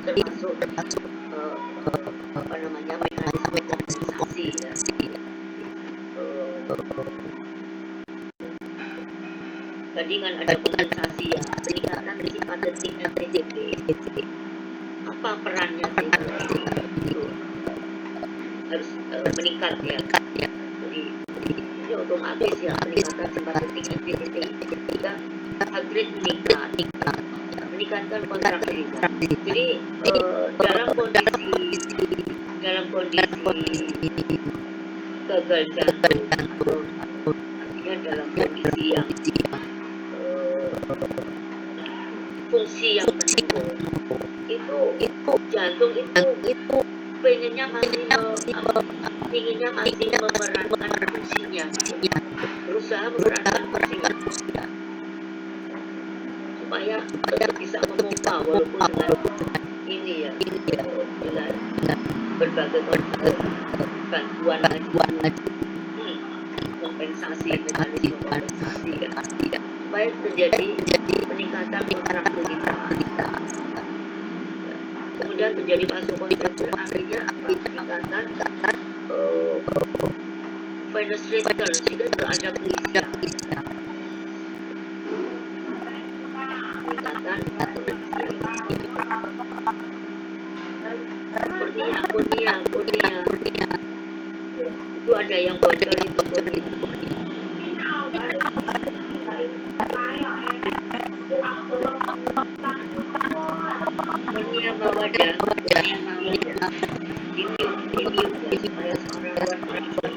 termasuk apa namanya, mekanisme kompensasi ya. Tadi kan ada kompensasi ya, peningkatan simpatetik TJP. Apa perannya sih kalau itu harus meningkat ya? Jadi ini otomatis ya, peningkatan simpatetik TJP ketika heart rate meningkatkan kontraksibilitas. Jadi dalam kondisi gagal jantung, artinya dalam kondisi yang fungsi yang menurun, itu jantung itu pengennya masih memerankan fungsinya, berusaha memerankan fungsinya supaya tetap bisa memompa walaupun dengan ini ya, dengan berbagai bantuan kompensasi, mekanisme kompensasi ya, supaya terjadi peningkatan kontraktilitas. Kemudian terjadi vasokonstriksi, artinya peningkatan venous return, sehingga ada pengisian. Seperti aponia itu ada yang bocor itu Kurnia Mawada dimium guys alias orang luar negeri.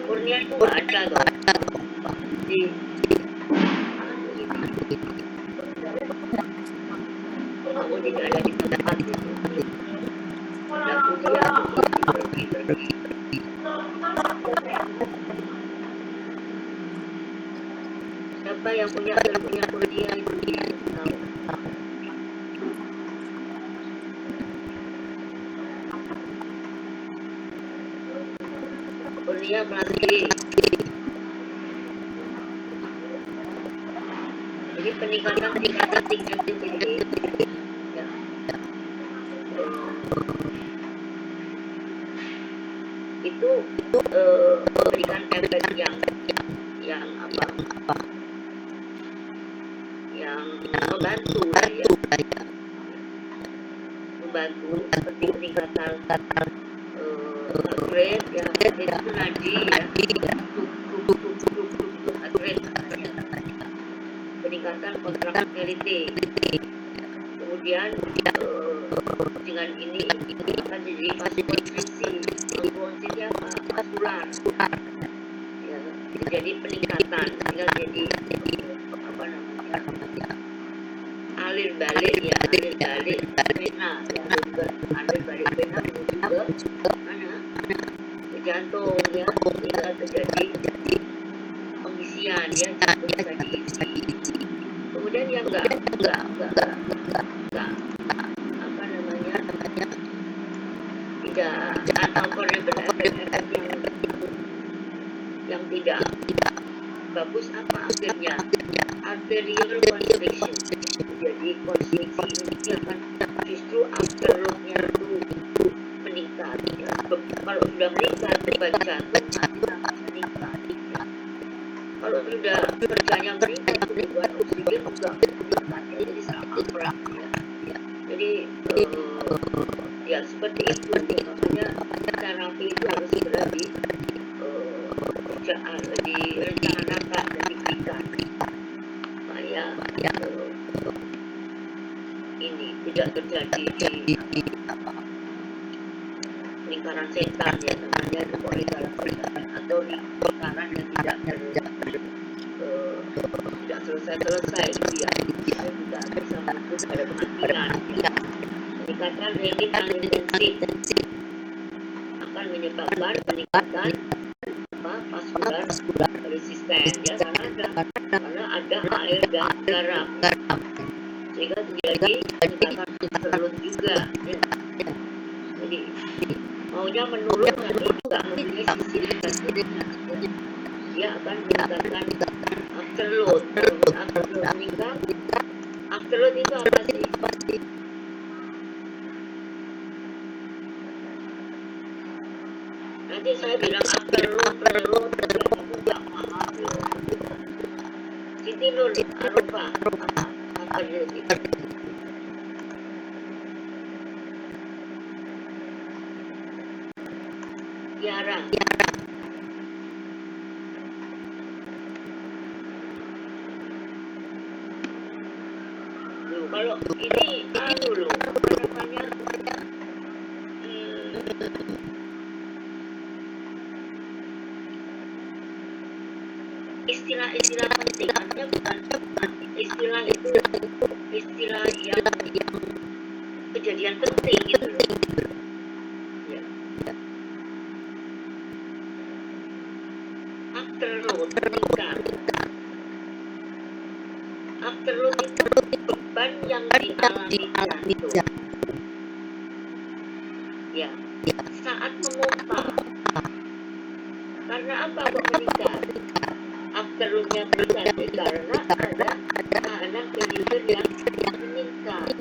Kurnia itu nggak ada loh di aku tidak ada di tempat itu. Aku dia pergi. Siapa yang punya Kurnia itu dia tahu. Kurnia melatih. Jadi peningkatan tingkat ini ya. Itu memberikan efek yang apa? Yang membantu lah ya. Membantu seperti peningkatan grade ya, itu nadi ya, peningkatan kontraktability. Kemudian dengan ini akan jadi vasokonstriksi. Konstriksi apa? Vaskular. Ya, jadi peningkatan, tinggal jadi apa namanya? Alir balik ya, alir balik vena ya, alir balik vena menuju ke mana? Ke jantung ya, tinggal terjadi pengisian ya, jantung bisa diisi. Kemudian yang enggak apa namanya, tidak unfavorable efek yang tidak bagus apa akhirnya arterial constriction. Jadi konstriksi ini akan justru afterloadnya itu meningkat ya. Kalau sudah meningkat beban jantung akan meningkat ya. Kalau sudah kerjanya meningkat beban oksigen juga meningkat ya. Jadi sama perang ya. Jadi ya seperti itu makanya terapi itu harus segera direncanakan dan diberikan supaya ini tidak terjadi di lingkaran setan ya, namanya itu lingkaran setan atau di lingkaran yang tidak selesai gitu ya, tidak bisa menuju pada kematian ya. Peningkatan renin angiotensin akan menyebabkan peningkatan vaskular resisten ya, karena ada air dan garam sehingga terjadi peningkatan afterload juga ya. Jadi maunya menurun tapi juga mempunyai sisi negatifnya ya. Dia akan meningkatkan afterload. Afterload meningkat. Afterload itu apa sih? Nanti saya bilang afterload aku nggak paham loh. Siti Nur Arofa apa itu? Tiara. Loh, kalau ini loh, apa namanya? Istilah-istilah penting, artinya bukan istilah itu istilah yang kejadian penting gitu loh. Ya. Afterload meningkat. Afterload itu beban yang dialami jantung. Ya, saat memompa. Karena apa kok meningkat? Afterloadnya meningkat karena ada tahanan perifer yang meningkat.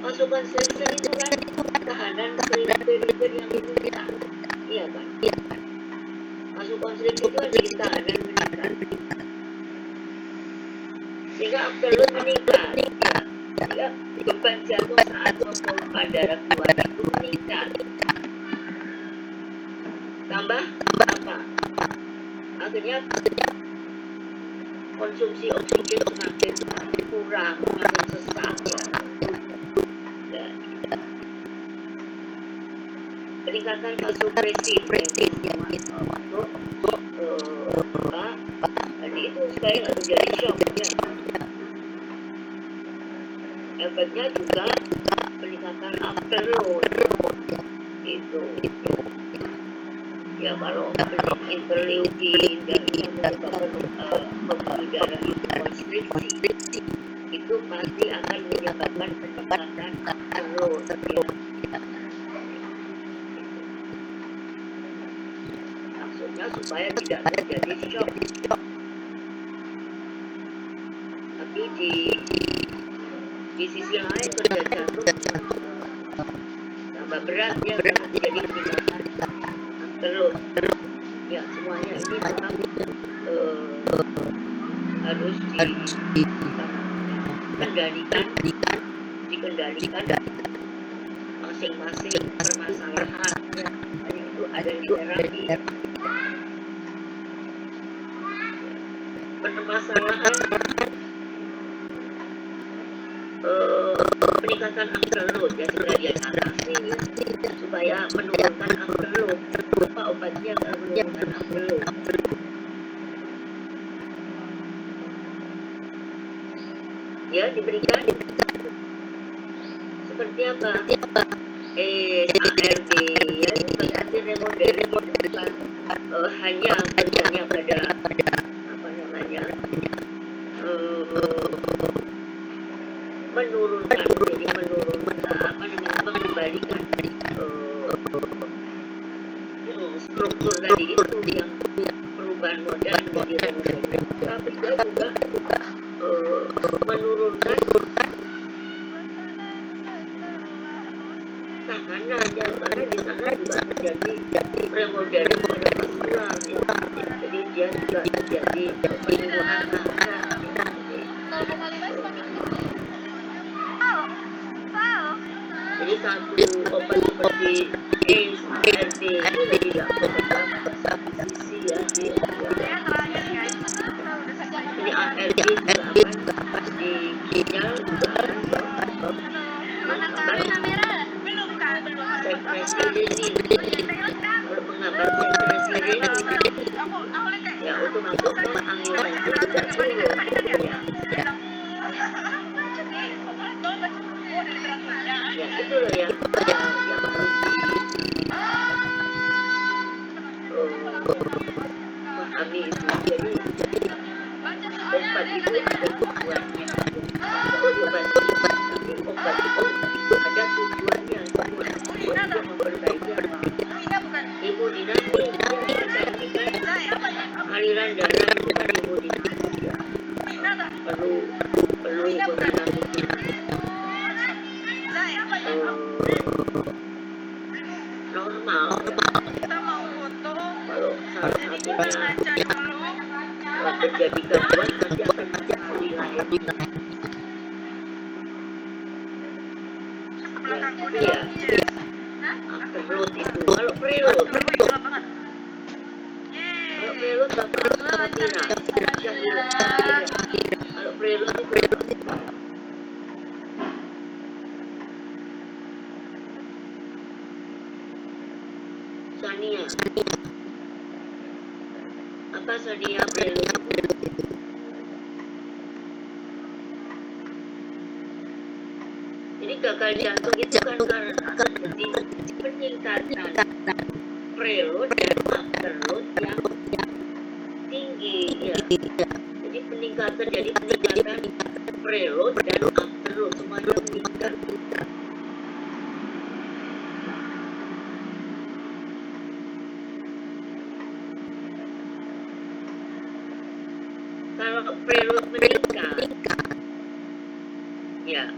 Masukan sensor itu kan tahanan perifer yang meningkat, iya kan? Masukan sensor itu ada di tahanan meningkat, sehingga afterload meningkat. Sehingga beban jantung saat memompa darah keluar itu meningkat. Tambah apa? Akhirnya konsumsi oksigen semakin kurang, semakin sesak ya. Dan peningkatan vasopressin yang untuk tadi itu supaya nggak terjadi shock ya. Efeknya juga peningkatan afterload itu ya, kalau interleukin dan menyebabkan pembuluh darah itu konstriksi, itu pasti akan menyebabkan peningkatan afterload ya. Maksudnya supaya tidak terjadi shock. Tapi di sisi lain kerja jantung tambah berat ya, karena terjadi peningkatan afterload ya. Semuanya ini memang harus dikendalikan masing-masing permasalahan. Hanya itu ada di terapi. Permasalahan peningkatan afterload ya segera diatasi ya, supaya menurunkan afterload. Apa obatnya kalau menurunkan afterload? Ya, diberikan seperti apa? ARB ya, seperti remodeling bukan hanya kerjanya pada apa namanya menurunkan mengembalikan struktur tadi itu yang perubahan modal menjadi remodeling, tapi dia juga menurunkan tahanan ya, karena di sana juga terjadi remodeling pada vaskular ya. Jadi dia juga terjadi penyembuhan tahanan ya. Jadi satu obat seperti ARD itu tidak merupakan satu sisi ya. Jadi ARD juga akan di ginjal juga akan sekresirenin. Kalau menghambat sekresirenin ya, otomatis angguran itu juga turun ya. Ya itu loh yang harus dipahami itu. Jadi obat itu ada tujuannya. Obat itu ada tujuannya semua untuk memperbaiki apa? Hemodinamik, aliran darah itu kan hemodinamik ya. Perlu hemodinamik normal ya. Kalau salah satunya terjadi gangguan, nanti akan menjadi lain. Iya, afterload itu. Kalau preload Bapak Fatina, kalau preload itu Sania. Apa Sania preload? Jadi gagal jantung itu kan karena terjadi peningkatan preload dan afterload yang tinggi ya. Jadi peningkatan preload dan afterload semuanya meningkat. Kalau preload meningkat ya,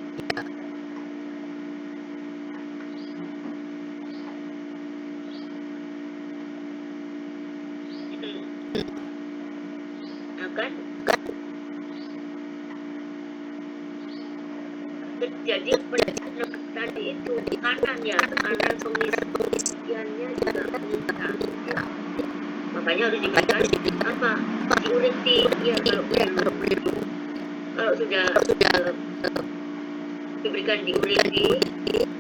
akan terjadi tadi itu tekanan ya, tekanan pengisiannya juga meningkat ya. Makanya harus diberikan apa? Diuretik ya kalau perlu. kalau sudah diberikan diureti,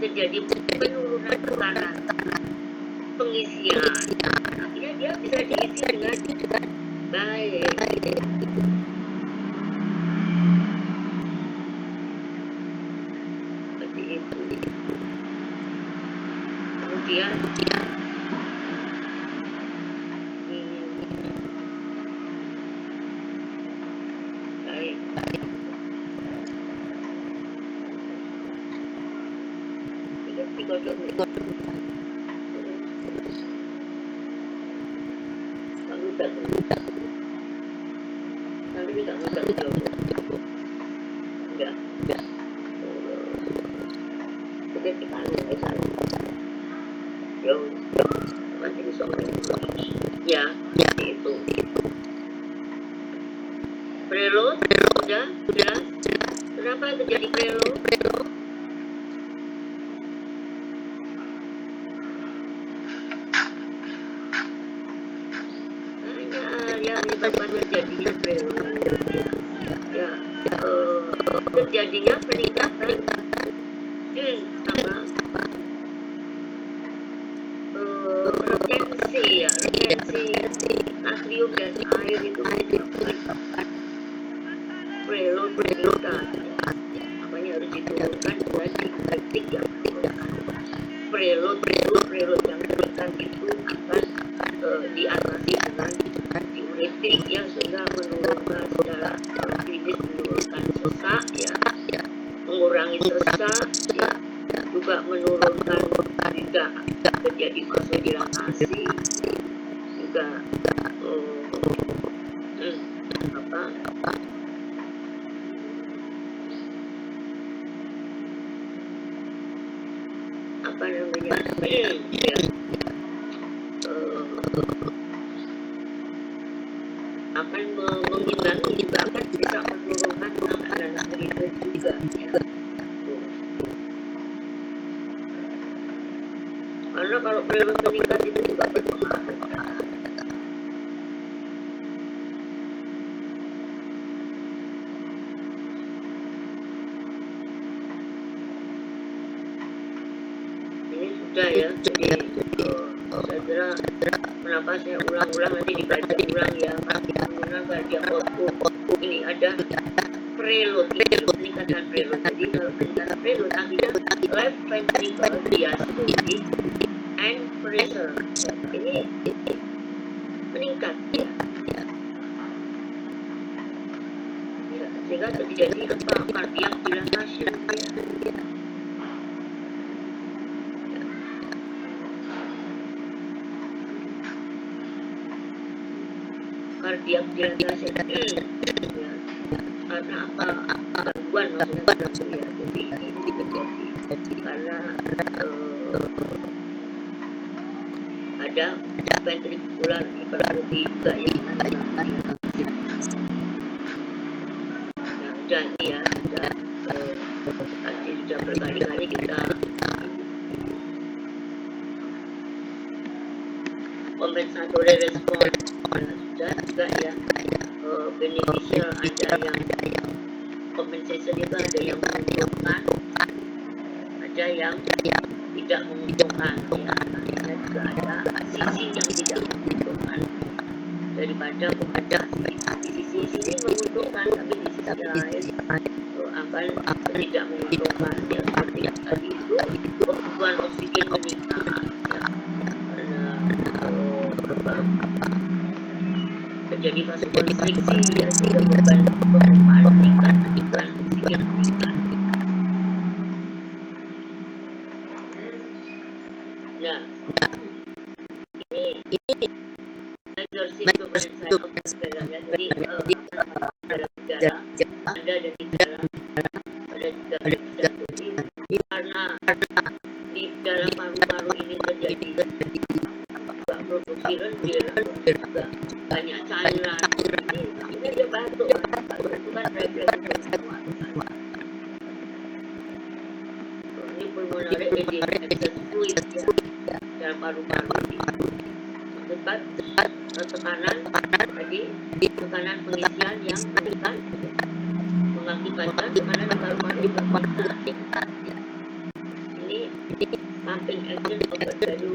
terjadi penurunan tekanan pengisian, akhirnya dia bisa diisi dengan baik. Seperti itu. Kemudian baik. Tiga Lalu kita mudah enggak. Jadi kita yo nanti bisa ya itu preload sudah jelas. Kenapa terjadi preload? Yang menyebabkan terjadinya preload ya terjadinya peningkatan retensi natrium dan air itu menyebabkan preload meningkat. Makanya harus diturunkan dari detik yang menurunkan preload yang meningkat itu akan diatasi dengan diuretik yang sudah menurunkan secara klinis, menurunkan sesak ya, mengurangi sesak ya, juga menurunkan tidak terjadi vasodilatasi, juga apa namanya ya, akan mengimbangi juga akan bisa menurunkan tekanan hidrat juga ya. Karena kalau preload meningkat itu juga berpengaruh. Ini sudah ya, jadi saya kira kenapa saya ulang-ulang nanti dibaca ulang ya, menggunakan cardiac output ini ada preload, peningkatan preload. Jadi kalau peningkatan preload akhirnya left ventricle diastolic and pressure ini meningkat ya, sehingga terjadi cardiac dilatation ya. Cardiac dilatation ya. Karena apa? Gangguan maksudnya ya. Jadi ini terjadi karena ada ventricular hypertrophy juga yang dan ya sudah berkali-kali kita compensatory response sudah juga ya, beneficial ada yang compensation itu ada yang menguntungkan, ada yang tidak menguntungkan ya. Dan juga ada sisi yang tidak menguntungkan daripada di sisi sini menguntungkan, tapi di sisi lain akan tidak menguntungkan ya. Seperti yang tadi itu kebutuhan oksigen meningkat ya, karena terjadi vasokonstriksi ya, sehingga beban pemumpaan meningkat, kebutuhan oksigen meningkat. Nah, ini exercise dalamnya, jadi dalam gejala ada dan di dalam pada gejala jantung karena di dalam paru-paru ini terjadi produksi rendah, juga banyak cairan. Ini dia batuk itu kan refleks semua. Ini pulmonary excess fluid ya, dalam paru-paru ini akibat tekanan tadi, tekanan pengisian yang meningkat mengakibatkan juga meningkat ya. Ini pumping action obat baru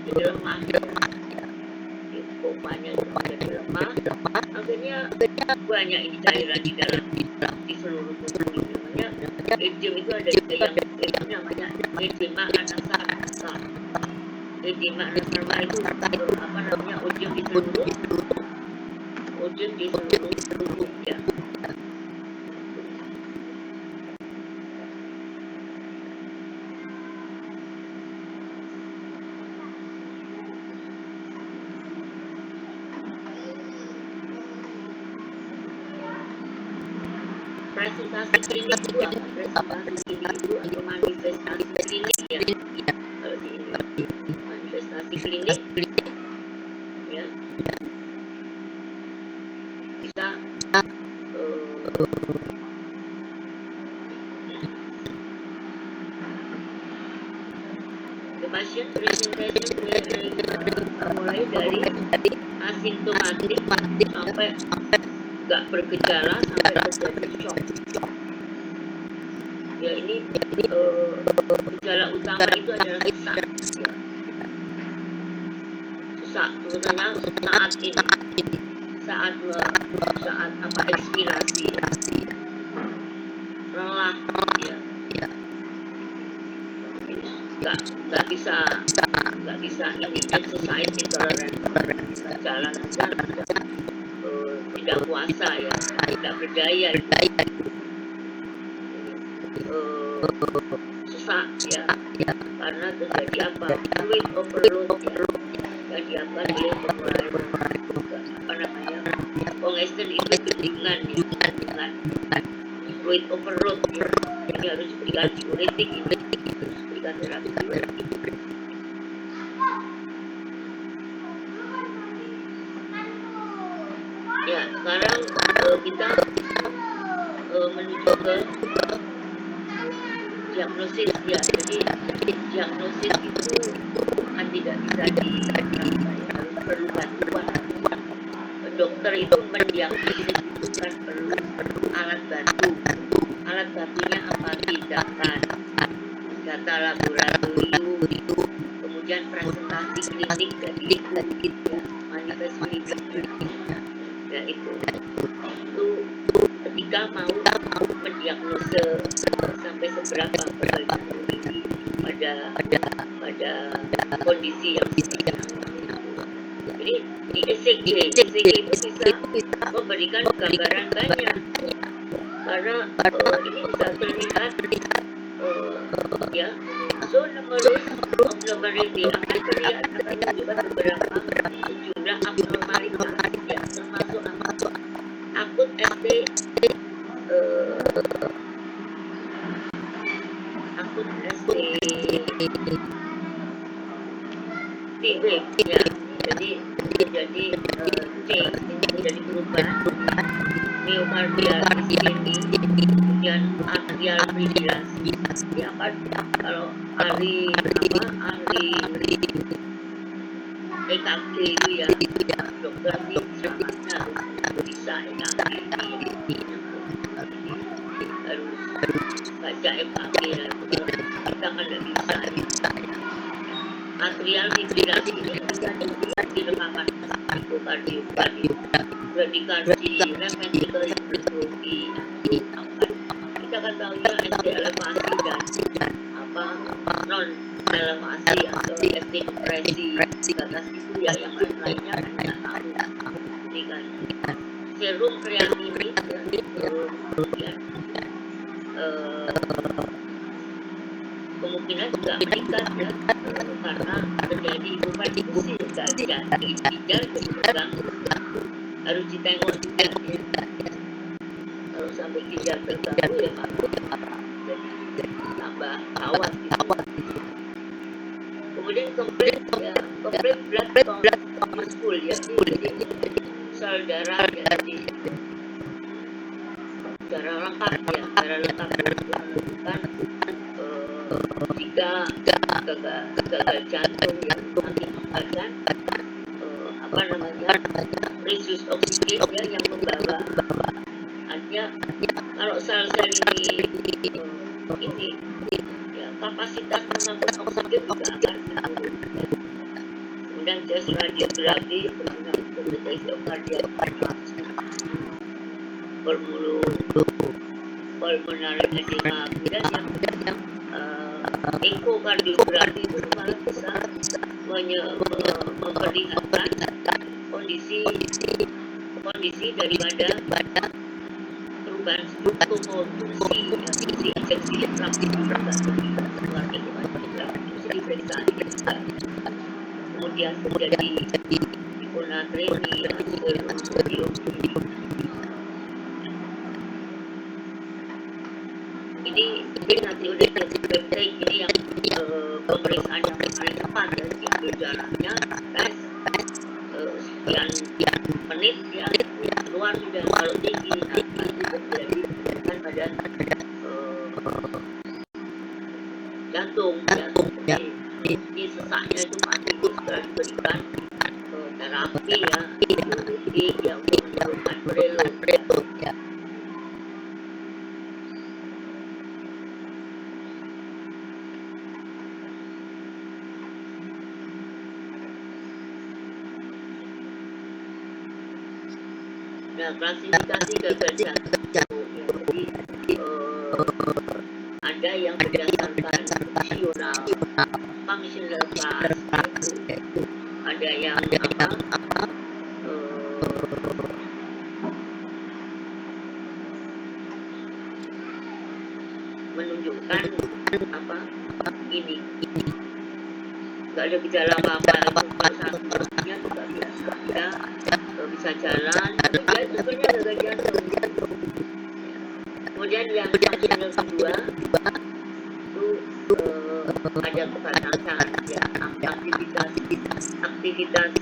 jadi lemah ya. Pompanya juga jadi lemah. Akhirnya banyak ini cairan di seluruh tubuh ini. Namanya edem itu ada yang namanya edema anasa. Edema anasa itu apa namanya edem di seluruh tubuh ya. Presentasi klinik itu apa? Presentasi klinik itu atau manifestasi klinik ya. Kalau di ini manifestasi klinik ya bisa the patient presentation mulai dari asimptomatik sampai nggak bergejala sampai terjadi shock. Ya ini gejala utama itu adalah sesak. Ya. Sesak, terutama saat apa ekspirasi, lelah, ya. Nggak bisa ini exercise intolerant, jalan aja tidak puasa ya, tidak berdaya sesak ya, karena terjadi apa fluid overload ya, yang diakibatkan oleh pengeluaran apa namanya congestion itu dengan fluid overload ya. Ini harus diberikan diuretik, ini harus diberikan terapi diuretik. Ya, sekarang kita menuju ke diagnosis ya. Jadi diagnosis itu kan tidak bisa perlu bantuan. Dokter itu mendiagnosis itu kan perlu alat bantu. Alat bantunya apa? Tindakan, data laboratorium, kemudian presentasi klinik dari ya, manifest klinik ya itu ketika mau mendiagnose sampai seberapa perbaikan ini pada kondisi yang sedang. Jadi di ECG itu bisa memberikan gambaran banyak karena ini bisa terlihat ya so numerous abnormality akan menunjukkan beberapa sejumlah abnormalitas ya, termasuk akut ST T-wave ya, jadi change, jadi perubahan miokardial ischemia, kemudian atrial fibrillasi. Ya kan kalau ahli EKG itu ya dokter sih selamanya harus bisa EKG ini harus baca EKG dan kita kan tidak bisa atrial fibrillasi ini di rekaman hipokardiografi bradikardie ventricular hypertrophy kita kan tahu ya ST elevasi dan apa non elevasi atau ST depresi batas itu ya yang lainnya kan tidak tahu ini kan serum kreatinin kemudian kemungkinan juga meningkat ya karena terjadi hipertensi jantung ginjal terganggu harus ditengok juga ya. Kalau sampai ginjal terganggu ya jadi tambah awat gitu. Kemudian complete blood count useful ya, jadi sel darah ya, jadi darah lengkap ya, darah lengkap menunjukkan jika gagal jantung yang mengakibatkan apa namanya resus oksigen ya, yang membawa artinya kalau sel-sel ini ini ya, kapasitas menampung oksigen juga akan menurun. Kemudian tes radiografi berguna untuk deteksi kardiak pulmonary edema. Kemudian yang ekokardiografi itu malah bisa memperlihatkan kondisi daripada perubahan struktur fungsi injeksi refraktif itu diperiksa. Kemudian terjadi hiponatremia, sodium. Ini nanti udah peptide ini yang pemeriksaan yang paling cepat ya, jaraknya tes sekian menit ya keluar sudah. Kalau tinggi nanti terjadi kan pada jantung ya. Di sesaknya itu pasti sudah diberikan terapi ya, yang menurunkan preload ya. Nah, klasifikasi gagal jantung ya, jadi ada yang berdasarkan functional class, ada yang menunjukkan ini nggak ada gejala apa-apa, satunya juga biasa ya, bisa jalan, dia sebetulnya gagal jantung. Kemudian yang functional kedua itu ada kebatasan ya, aktivitas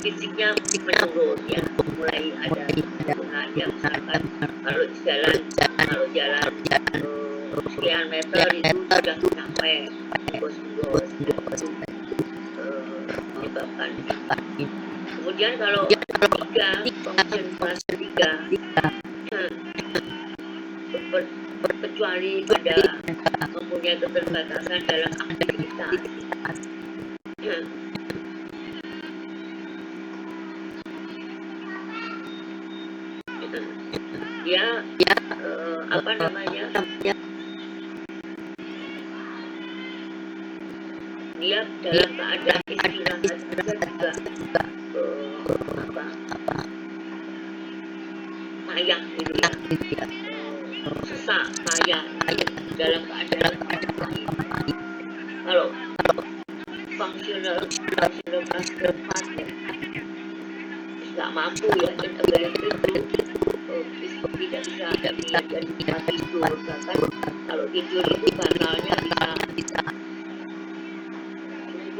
fisiknya menurun ya, mulai ada penurunan ya, misalkan kalau jalan sekian meter itu sudah sampai bos menyebabkan. Kemudian kalau function kelas 3 kecuali pada mempunyai keterbatasan dalam aktivitas dia dia dalam keadaan istirahat saja juga payah gitu ya, sesak payah dalam keadaan kalau functional kelas 4 ya nggak mampu ya, dan ability itu tidak bisa jadi tempat tidur, bahkan kalau tidur itu bantalnya bisa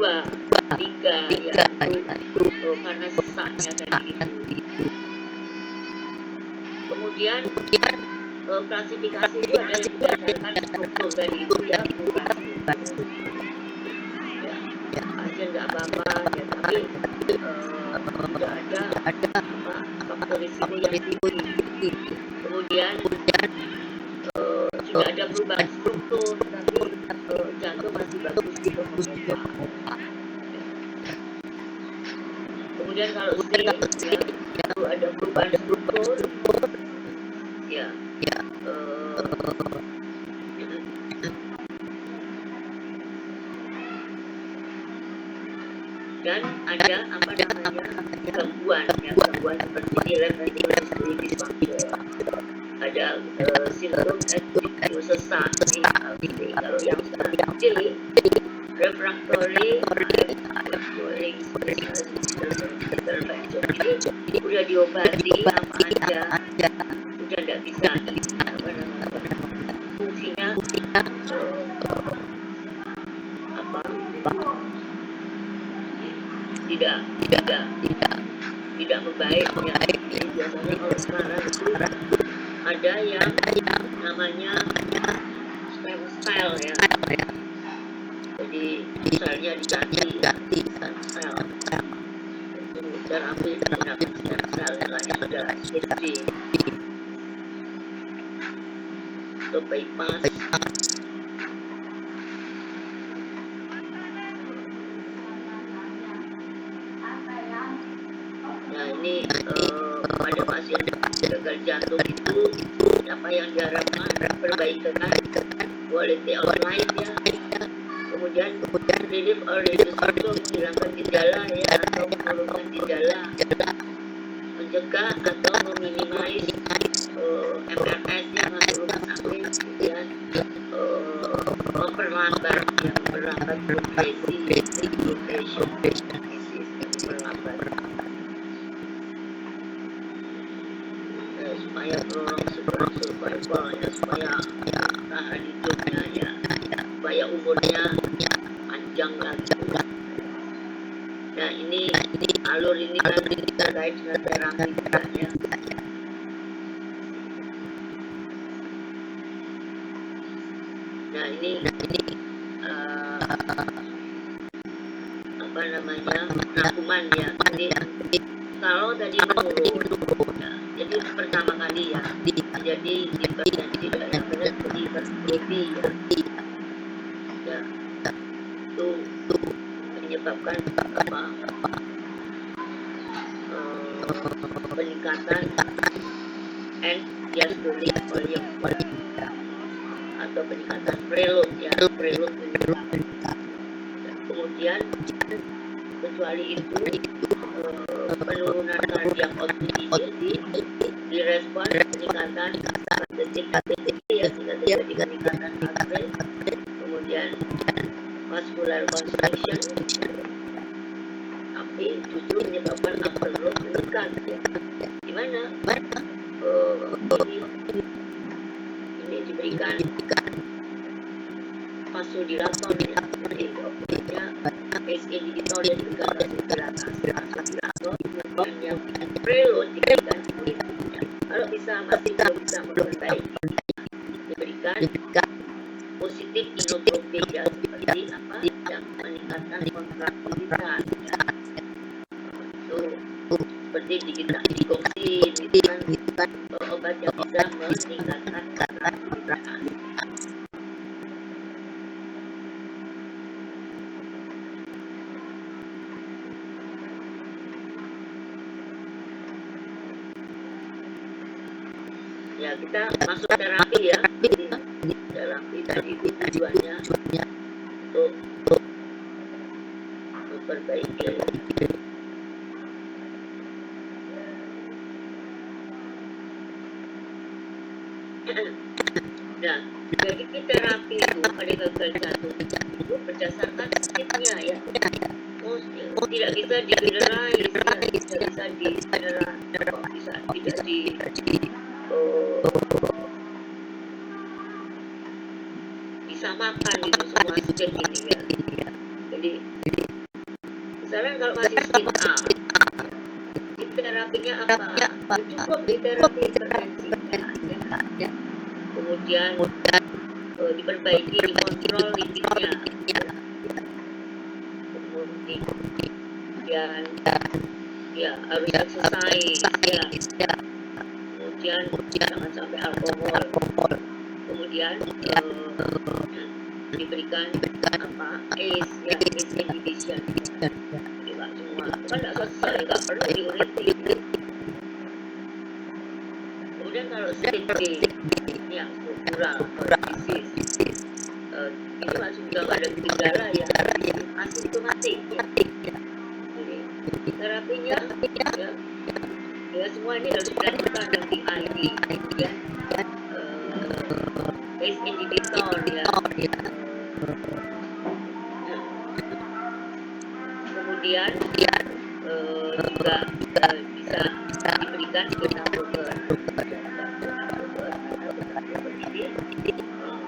2, 3 ya, itu karena sesaknya tadi itu. Kemudian klasifikasi itu ada yang berdasarkan struktur tadi itu ya, pasien nggak apa-apa ya, tapi sudah ada faktor risiko yang tinggi. Kemudian sudah ada perubahan struktur, tapi jantung masih bagus di pemuda. Kemudian kalau C itu ada perubahan struktur ya, dan ada gangguan seperti nilai ada simptom sesak kalau yang D refractory udah diobati apa aja udah nggak bisa fungsinya tidak membaik ya. Jadi biasanya kalau sekarang itu ada yang namanya stem cell ya, jadi selnya diganti sel itu terapi menggunakan stem cell yang lain ada SD. atau bypass. Nah ini pada pasien gagal jantung itu apa yang diharapkan, perbaikan quality of life ya, kemudian relief or reduce symptom, menghilangkan gejala ya atau menurunkan gejala, mencegah atau meminimais MRS yang masuk rumah sakit, kemudian memperlambat progresi progression disease, memperlambat supaya prolong survival ya, supaya tahan hidupnya ya, supaya umurnya panjang lagi. Nah ini alur ini kan terkait dengan terapi juga ya. Nah ini apa namanya, rangkuman ya. Jadi kalau tadi menurun ya, jadi pertama kali ya, jadi hipertensi diabetes, hipertensi ya, itu menyebabkan apa, peningkatan end diastolic volume atau peningkatan preload ya, preload meningkat. Kemudian kecuali itu penurunan kardiak output direspon peningkatan detik ya, sehingga terjadi peningkatan heart rate, kemudian vascular constriction, tapi justru menyebabkan afterload meningkat ya. Gimana? Ini diberikan vasodilator ya, jadi obatnya ACE inhibitor yang diberikan vasodilator, kemudian yang preload diberikan ya. Kalau masih belum bisa memperbaiki, diberikan positif inotropik ya, seperti apa yang meningkatkan kontraktivitas ya. Itu seperti digitoksin itu kan obat yang bisa meningkatkan kontraktivitas. Ya kita masuk terapi ya. Terapi tadi itu tujuannya untuk memperbaiki. Nah, jadi terapi itu pada gagal jantung itu berdasarkan sakitnya ya. Tidak bisa digeneralize, tidak bisa disamakan gitu semua skin ini ya. Jadi misalnya kalau masih skin A, terapinya apa? Cukup di terapi hipertensinya ya. Kemudian diperbaiki, dikontrol lipidnya, kemudian ya harus exercise ya. Kemudian jangan sampai alkohol, kemudian diberikan apa, ACE ya, ACE inhibition ya. Jadi nggak semua kan nggak selesai, nggak perlu diuretik. Kemudian kalau stage D yang struktural disease ini masih juga nggak ada gejala ya, asimptomatik ya. Jadi terapinya ya semua ini harus dilakukan dengan PID ya, ACE inhibitor ya. Kemudian juga bisa diberikan beta-blocker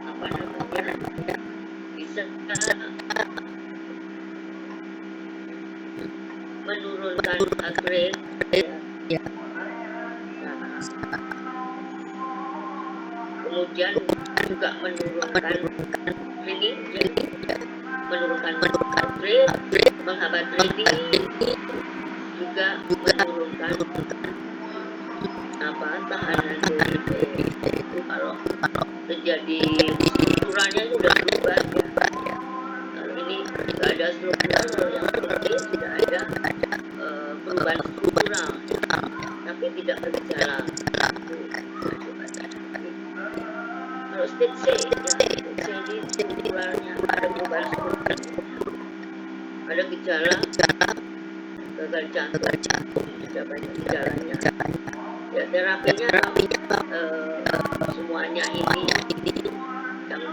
apa namanya, bisa menurunkan heart rate ya. Kemudian juga menurunkan ini jadi menurunkan heart rate, menghambat breathing, juga menurunkan apa, tahanan dari itu kalau terjadi jadi strukturalnya itu udah berubah ya. Kalau ini nggak ada struktural, yang penting tidak ada perubahan struktural, tapi tidak bergejala. Kalau stage C, ya, stage C ini strukturalnya ada perubahan struktural, ada gejala gagal jantung, sudah banyak gejalanya. Ya terapinya semuanya ini yang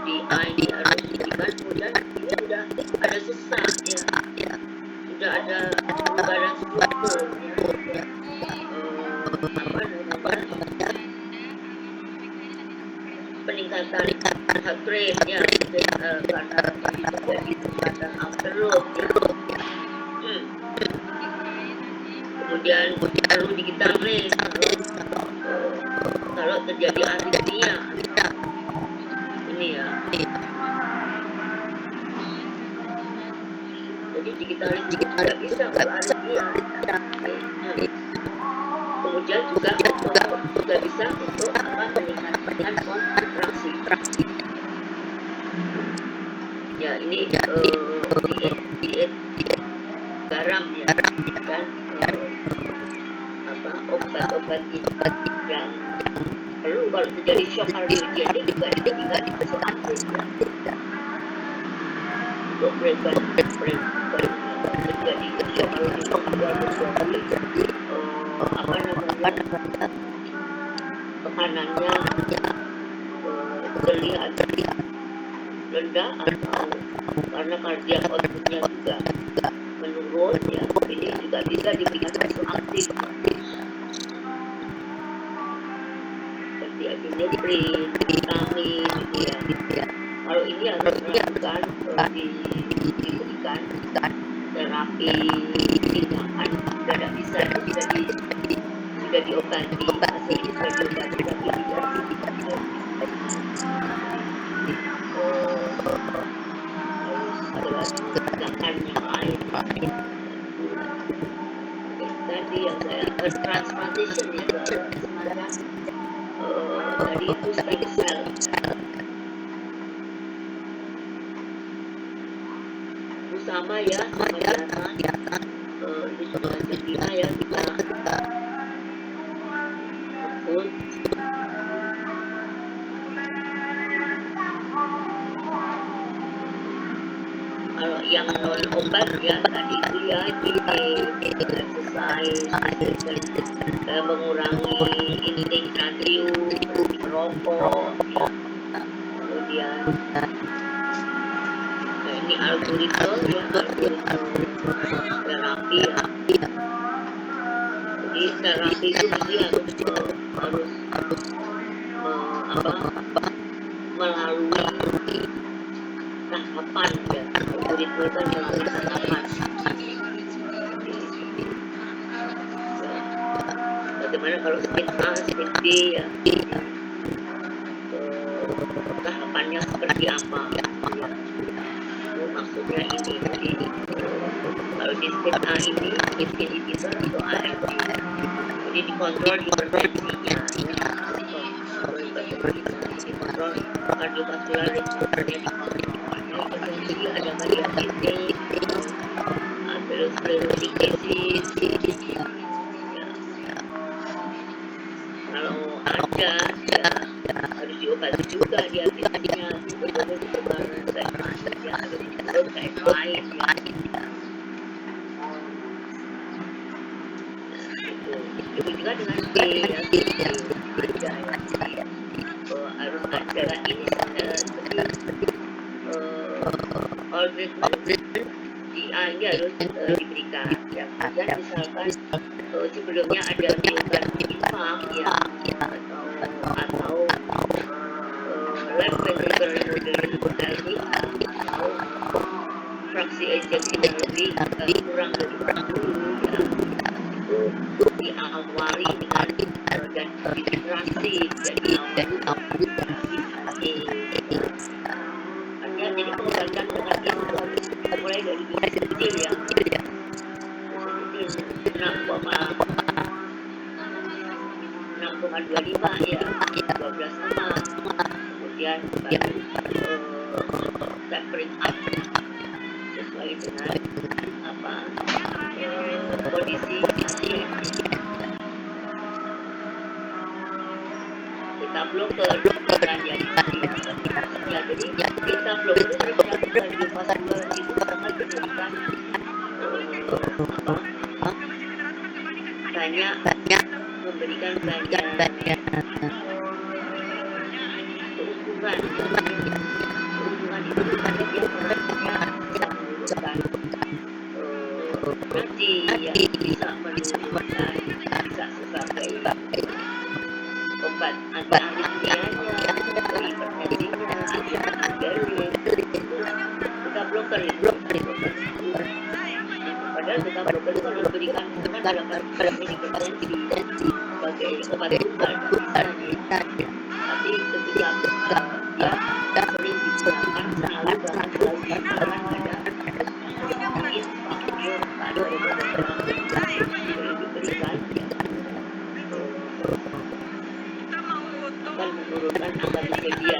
di A ini harus diberikan, kemudian dia sudah ada sesak ya, sudah ada perubahan struktur ya, apa namanya, peningkatan heart rate ya, karena ini terjadi peningkatan afterload ya. Kemudian perlu digitalisasi kalau terjadi aritmia ini ya. Jadi digitalisasi tidak bisa kalau aritmia. Kemudian juga bisa untuk meningkatkan kontraksi. Ya ini diet garam ya, dan obat-obat yang perlu kalau terjadi shock kardiogenik juga diberikan sesuatu untuk terjadi shock kardiogenik, apa namanya, tekanannya terlihat rendah atau karena kardiak outputnya juga menurun ya, ini juga bisa diberikan vasoaktif seperti epinefrin, vitamin ya. Kalau ini harus melakukan diberikan terapi tindakan, tidak bisa sudah diobati, masih bisa diobati tapi tidak harus tindakan yang lain. Tadi yang saya transplantation itu semacam tadi itu stem cell. Sama ya, sama kelihatan ini sudah betina ya, kita akut. Kalau yang non obat ya tadi itu ya exercise, mengurangi intake natrium, merokok ya. Kemudian ini algoritma ya, terapi ya. Jadi terapi itu mesti harus melalui tahapan ya. Algoritma itu melalui tahapan. Bagaimana kalau stage A, stage B ya, tahapannya seperti apa ya. Maksudnya ini jadi kalau di stage A ini inhibitor atau ARB, jadi dikontrol hipertensinya ya, dikontrol kardiovaskular responnya, hipertensi ada diabetes, atherosclerosis ya. Kalau ada ya harus diobati juga diabetesnya, sebetulnya sebaran saja harus kayak lain ya. Itu juga dengan B ya, harus ada ini seperti all treatment di A ini harus diberikan ya. Kemudian misalkan sebelumnya ada obat infak ya, atau left ventricular remodel atau fraksi ejection lebih kurang dari 40 ya, itu diawali dengan dan dihidrasi jadi awali artinya jadi pengobatan dengan itu mulai dari dosis kecil ya, dosis kecil 6,25 ya, 12 sama, kemudian kemudian baru tapering up sesuai dengan kondisi pasien. Beta blocker bukan yang ya, jadi beta blocker merupakan kardiovaskular itu sangat memberikan banyak memberikan banyak keuntungan itu karena dia menurunkan nanti yang bisa menurunkan bisa sebagai obat anti-aritmianya, hipertensinya, anti-diabetes, beta blocker itu. Padahal beta blocker itu memberikan keuntungan pada hipertensi sebagai obat tunggal, tapi ketika dia sering digunakan selalu dalam ada diberikan akan menurunkan angka glikemia.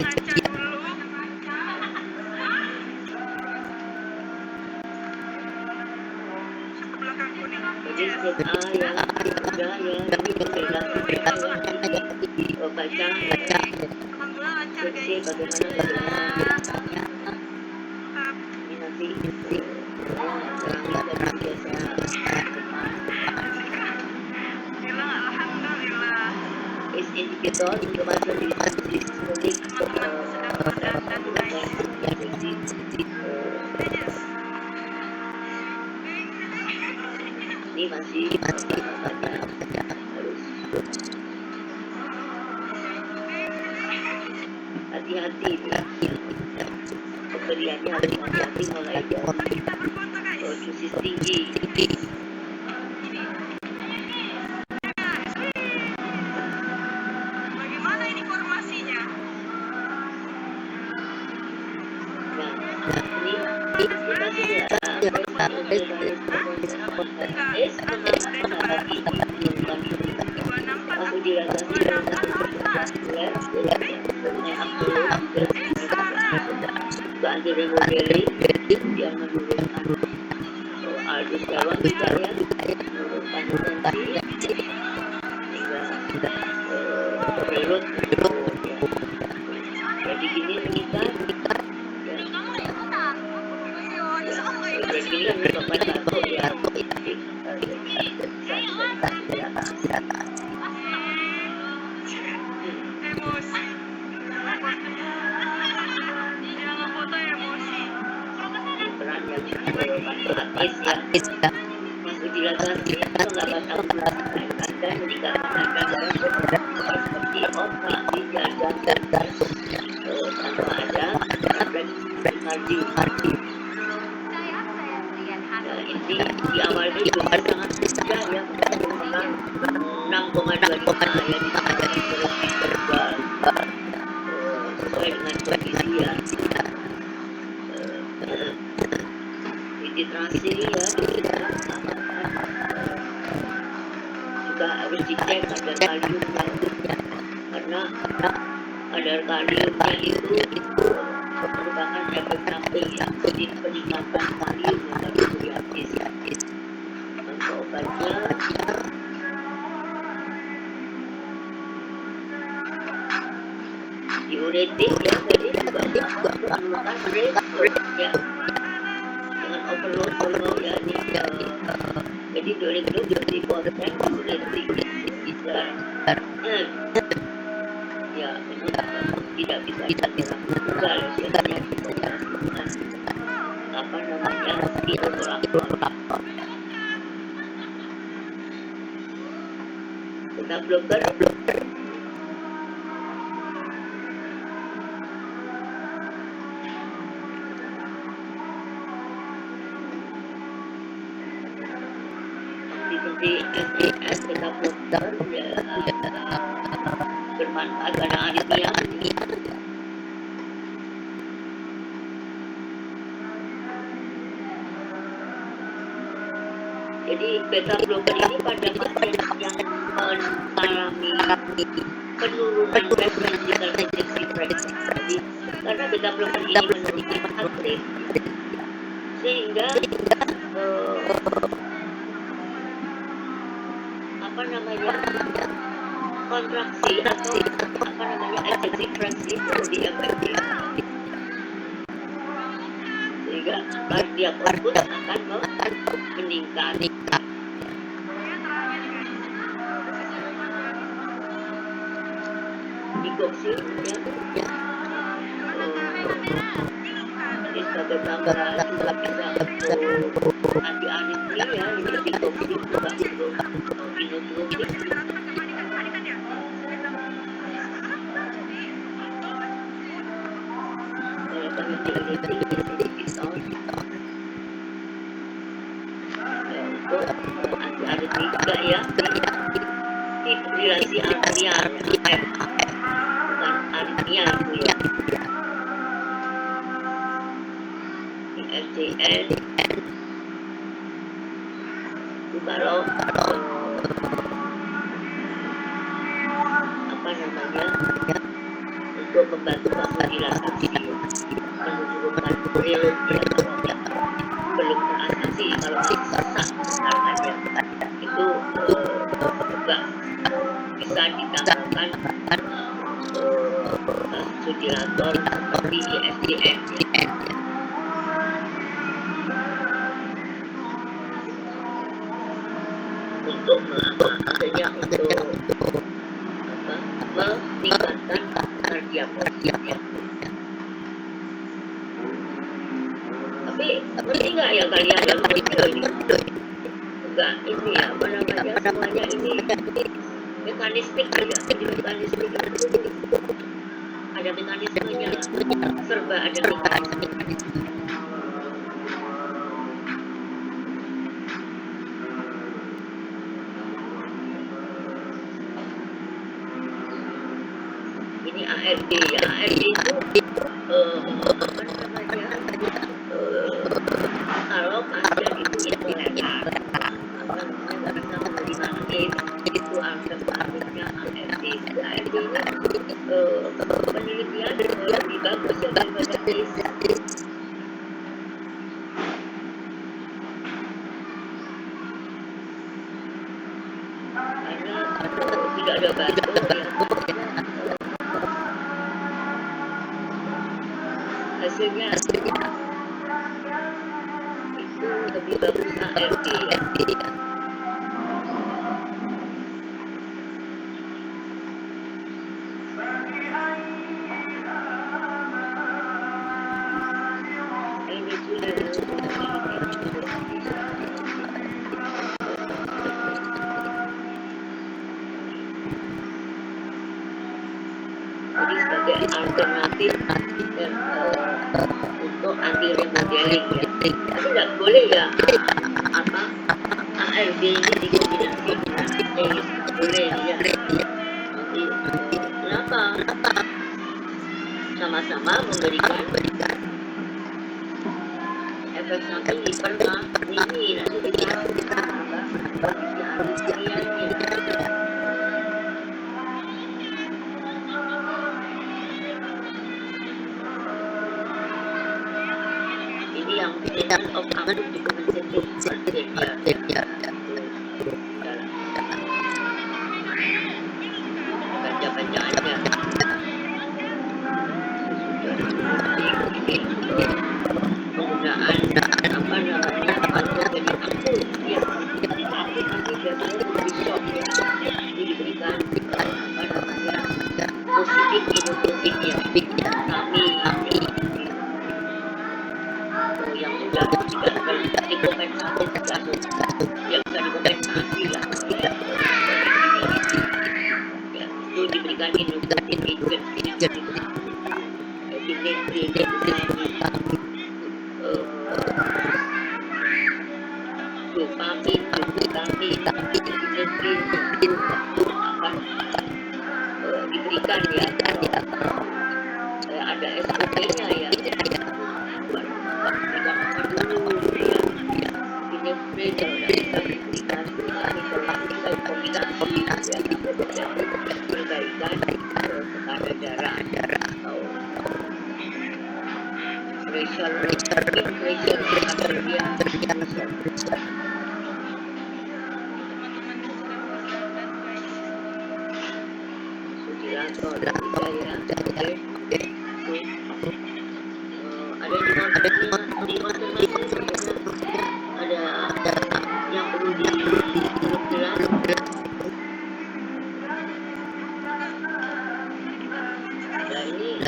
Jadi ZA yang sudah yang berlaku baca kondisi bagaimana ini nanti indicator informasi ini masih harus hati-hati pemberiannya, harus hati-hati mulai dari dosis tinggi. Bagaimana ini formasinya? Nah, ini kita dia menurunkan aldosteron juga ya, menurunkan tensi hingga perut. Jadi gini kita ini kan merupakan satu ya Emosi. Jangan foto emosi. peran yang manfaatis ya. Masuk dilatasi itu nggak bakal dan dikarenakan seperti operasi jantung tanpa ada kardio. Ini di awalnya juga sangat mudah ya, memang 6,2 juta ya di verbal sesuai dengan kondisi ya. Titrasi ya juga harus dicek kadar kaliumnya, karena kadar kaliumnya itu merupakan efek samping ya, jadi peningkatan kalium yang harus diaktifkan. Untuk obatnya diuretik ya, jadi juga memerlukan rate ya, dengan overload ya, jadi diuretik dipotong diuretik ya, tidak bisa tunggal biasanya apa namanya bioreaktor. Beta blocker seperti SES beta blocker ya, bermanfaat pada aritmia. Jadi beta blocker ini pada pasien yang mengalami penurunan preferensial injeksi frekuensi. Jadi karena beta blocker ini menurunkan heart rate, sehingga apa namanya kontraksi atau apa namanya ejeksi fraksi itu lebih efektif, sehingga cardiac output akan meningkat. Digoksi ya, jadi sebagai tambahan juga bisa untuk anti aritmia ya, jadi digoksi juga untuk imunoglobulin. Kalau kami tidak untuk anti aritmia juga ya, fibrilasi atrial AF, bukan aritmia itu ya. FCN itu kalau apa namanya untuk membantu vasodilatasi, menurunkan preload ya, belum terasasi kalau sesak sesakannya itu juga bisa ditambahkan vasodilator seperti ISDN ya. Untuk maksudnya untuk meningkatkan cardiac output ya. Tapi ngerti nggak ya kalian yang video ini? Enggak ini ya, apa namanya, semuanya ini mekanistik aja, jadi mekanistik itu ada mekanismenya, serba ada mekanisme. Ini ARD ya, ARD itu apa namanya, kalau pasien itu intoleran apa namanya nggak bisa menerima angin, itu alternatifnya ARD. ARD ini penelitian lebih bagus ya daripada ACE. Karena tidak ada batuk ya. Hasilnya itu lebih bagus ARD ya. Ini sudah jadi sebagai alternatif dan untuk anti remodeling ya. Tapi nggak boleh ya apa ARD ini dikombinasi dengan ACE, boleh ya. Nanti kenapa? Sama-sama memberikan efek samping hiperma ini nanti kita ini yang treatment of acute decompensated heart failure. Baca-bacaannya penggunaan apa namanya atau jadi akut ya, jadi akut nanti biasanya lebih shock ya, jadi diberikan apa namanya positif imunoglobulin ya, kami yang sudah tidak dikompensasi kasus yang bisa dikompensasi lah ya, itu diberikan imunoglobulin dopamin, itu akan diberikan ya, ada SOP-nya ya, diberikan apa dulu ya, Winifred sudah bisa diberikan kombinasi ya, perbaikan darah atau pressure atau dia pressure. Teman-teman sedang persiapkan guys. Ventilator tidak ya. Oke. Ada di konfirmasi sebenarnya ada yang perlu jelas. Nah ini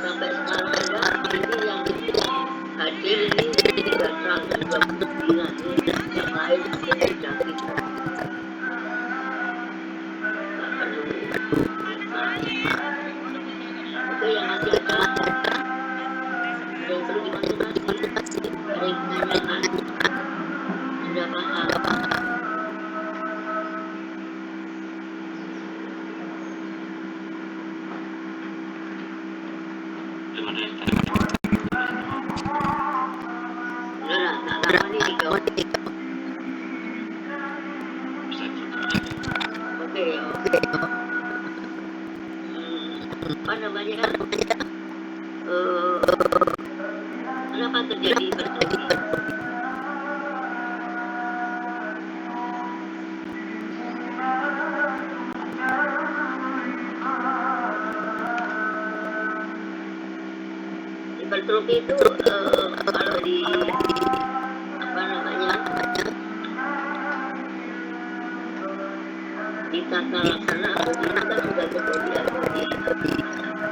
sampai sekarang ini yang hadir ini 329 ini yang lain mungkin sudah kita oke yang masih ada yang perlu dikonfirmasi, ada yang menanyakan, sudah paham. Udah lah, tak lama nih dijawab. Oke. Apa namanya? Kenapa terjadi hipertrofi? Hipertrofi itu kalau di apa namanya di tata laksana kita sudah terjadi di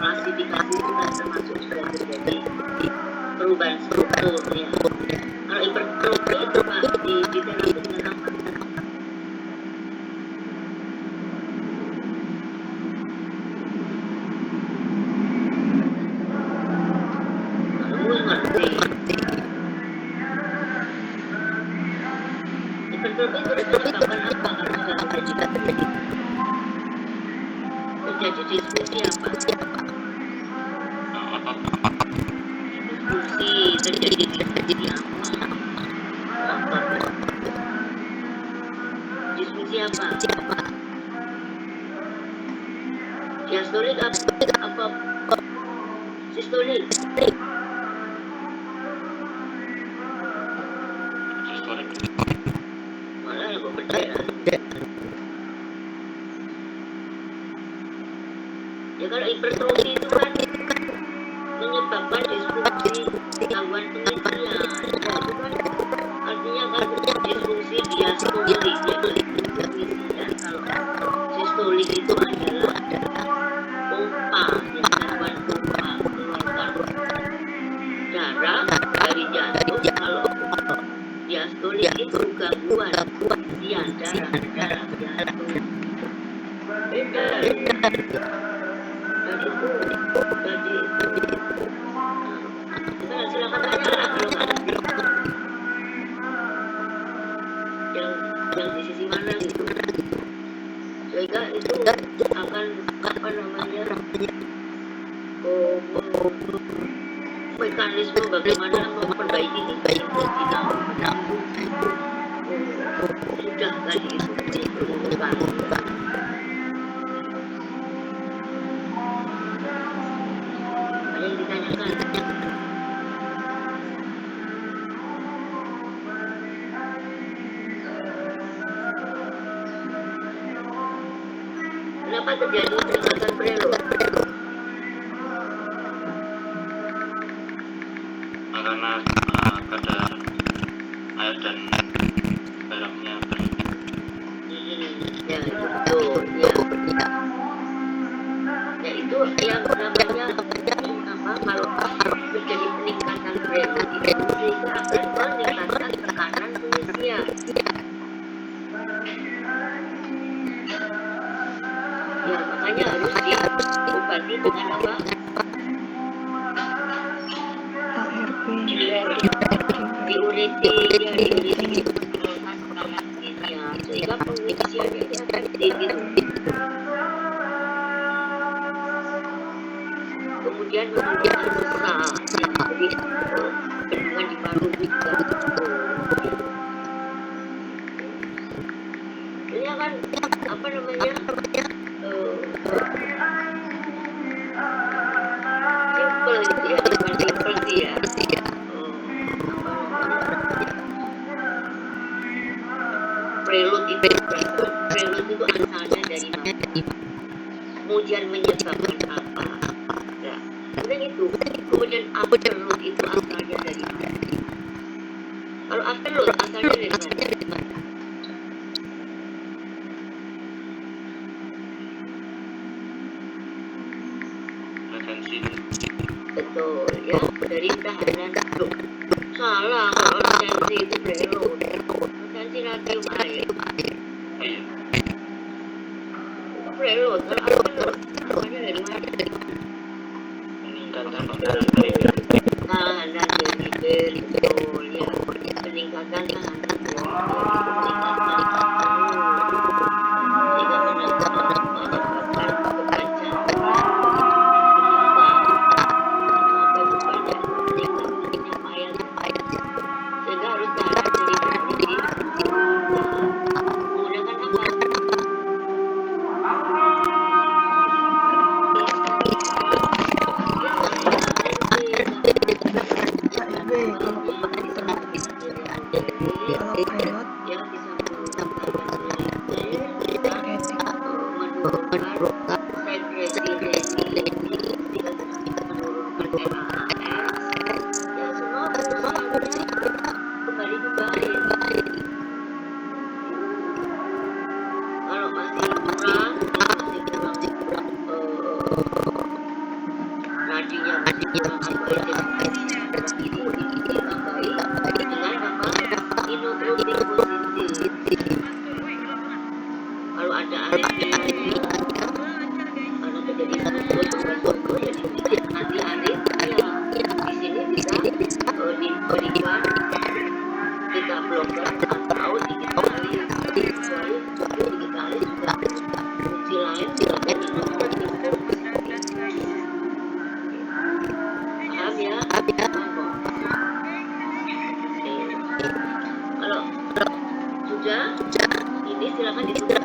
klasifikasi kita termasuk sudah terjadi perubahan strukturnya. Kalau hipertrofi itu Pak di terapi dengan apa? Kamu ngerti? Hipertrofi itu disebabkan apa kalau sudah terjadi? Terjadi disfungsi apa? Terjadi disfungsi apa? Disfungsi apa? Diastolik apa? Sistolik? Malah aku percaya. Ya kalau hipertrofi itu kan menyebabkan disfungsi gangguan pengertian. Ya, itu kan artinya kan disfungsi diastolik. Ya, kalau sistolik itu adalah pompa, gangguan pompa mengeluarkan darah dari jantung. Kalau diastolik itu gangguan hentian darah jantung. Beda. Dan itu jadi kita silakan tanya lah kalau nggak ngerti yang di sisi mana gitu, sehingga itu akan apa namanya mekanisme bagaimana memperbaiki kita sudah tadi itu diperlukan. Ada yang ditanyakan? Kenapa terjadi peningkatan preload? Karena kadar air dan garamnya ya itu ya itu yang namanya apa kalau terjadi peningkatan preload itu sehingga akan meningkatkan tekanan pengisian. Ya makanya harus diobati dengan apa? Diuretik sehingga pengisiannya ini akan sedikit. Kemudian menimbulkan sesak, jadi bendungan di paru juga. Ini kan apa namanya seperti ya. Prelude itu asalnya dari mana? Kemudian menyebabkan apa? Nah, udah gitu. Kemudian afterload itu asalnya dari mana? Kalau afterload asalnya dari mana? Retensi. Betul, ya, dari tahanan. Loh, salah, kalau retensi itu prelude. Retensi radium air. Iya. Prelude, kalau afterload asalnya dari mana? Peningkatan tahanan trigger. Tahanan trigger, betul, ya. Peningkatan tahanan trigger itu meningkatkan sehingga menyebabkan kepanjangan sampai kepada peningkatan penyampaian, sehingga harus tahan dari berhenti menggunakan apa? Kalau pilot Yang bisa menurunkan menurunkan sekresi leni tidak menurunkan NAS, ya semua harusnya kembali membaik. Kalau masih kurang nadinya masih kurang atau itu ditambahi dengan apa? Inotropic positif. Kalau ada aritmia karena terjadi struktur ya diberikan anti aritmia. Di sini bisa diberikan beta blocker atau digitalis. Kecuali digitalis juga fungsi lain selain inotropic positif. Paham ya? Kalau sudah, ini silakan ditutup.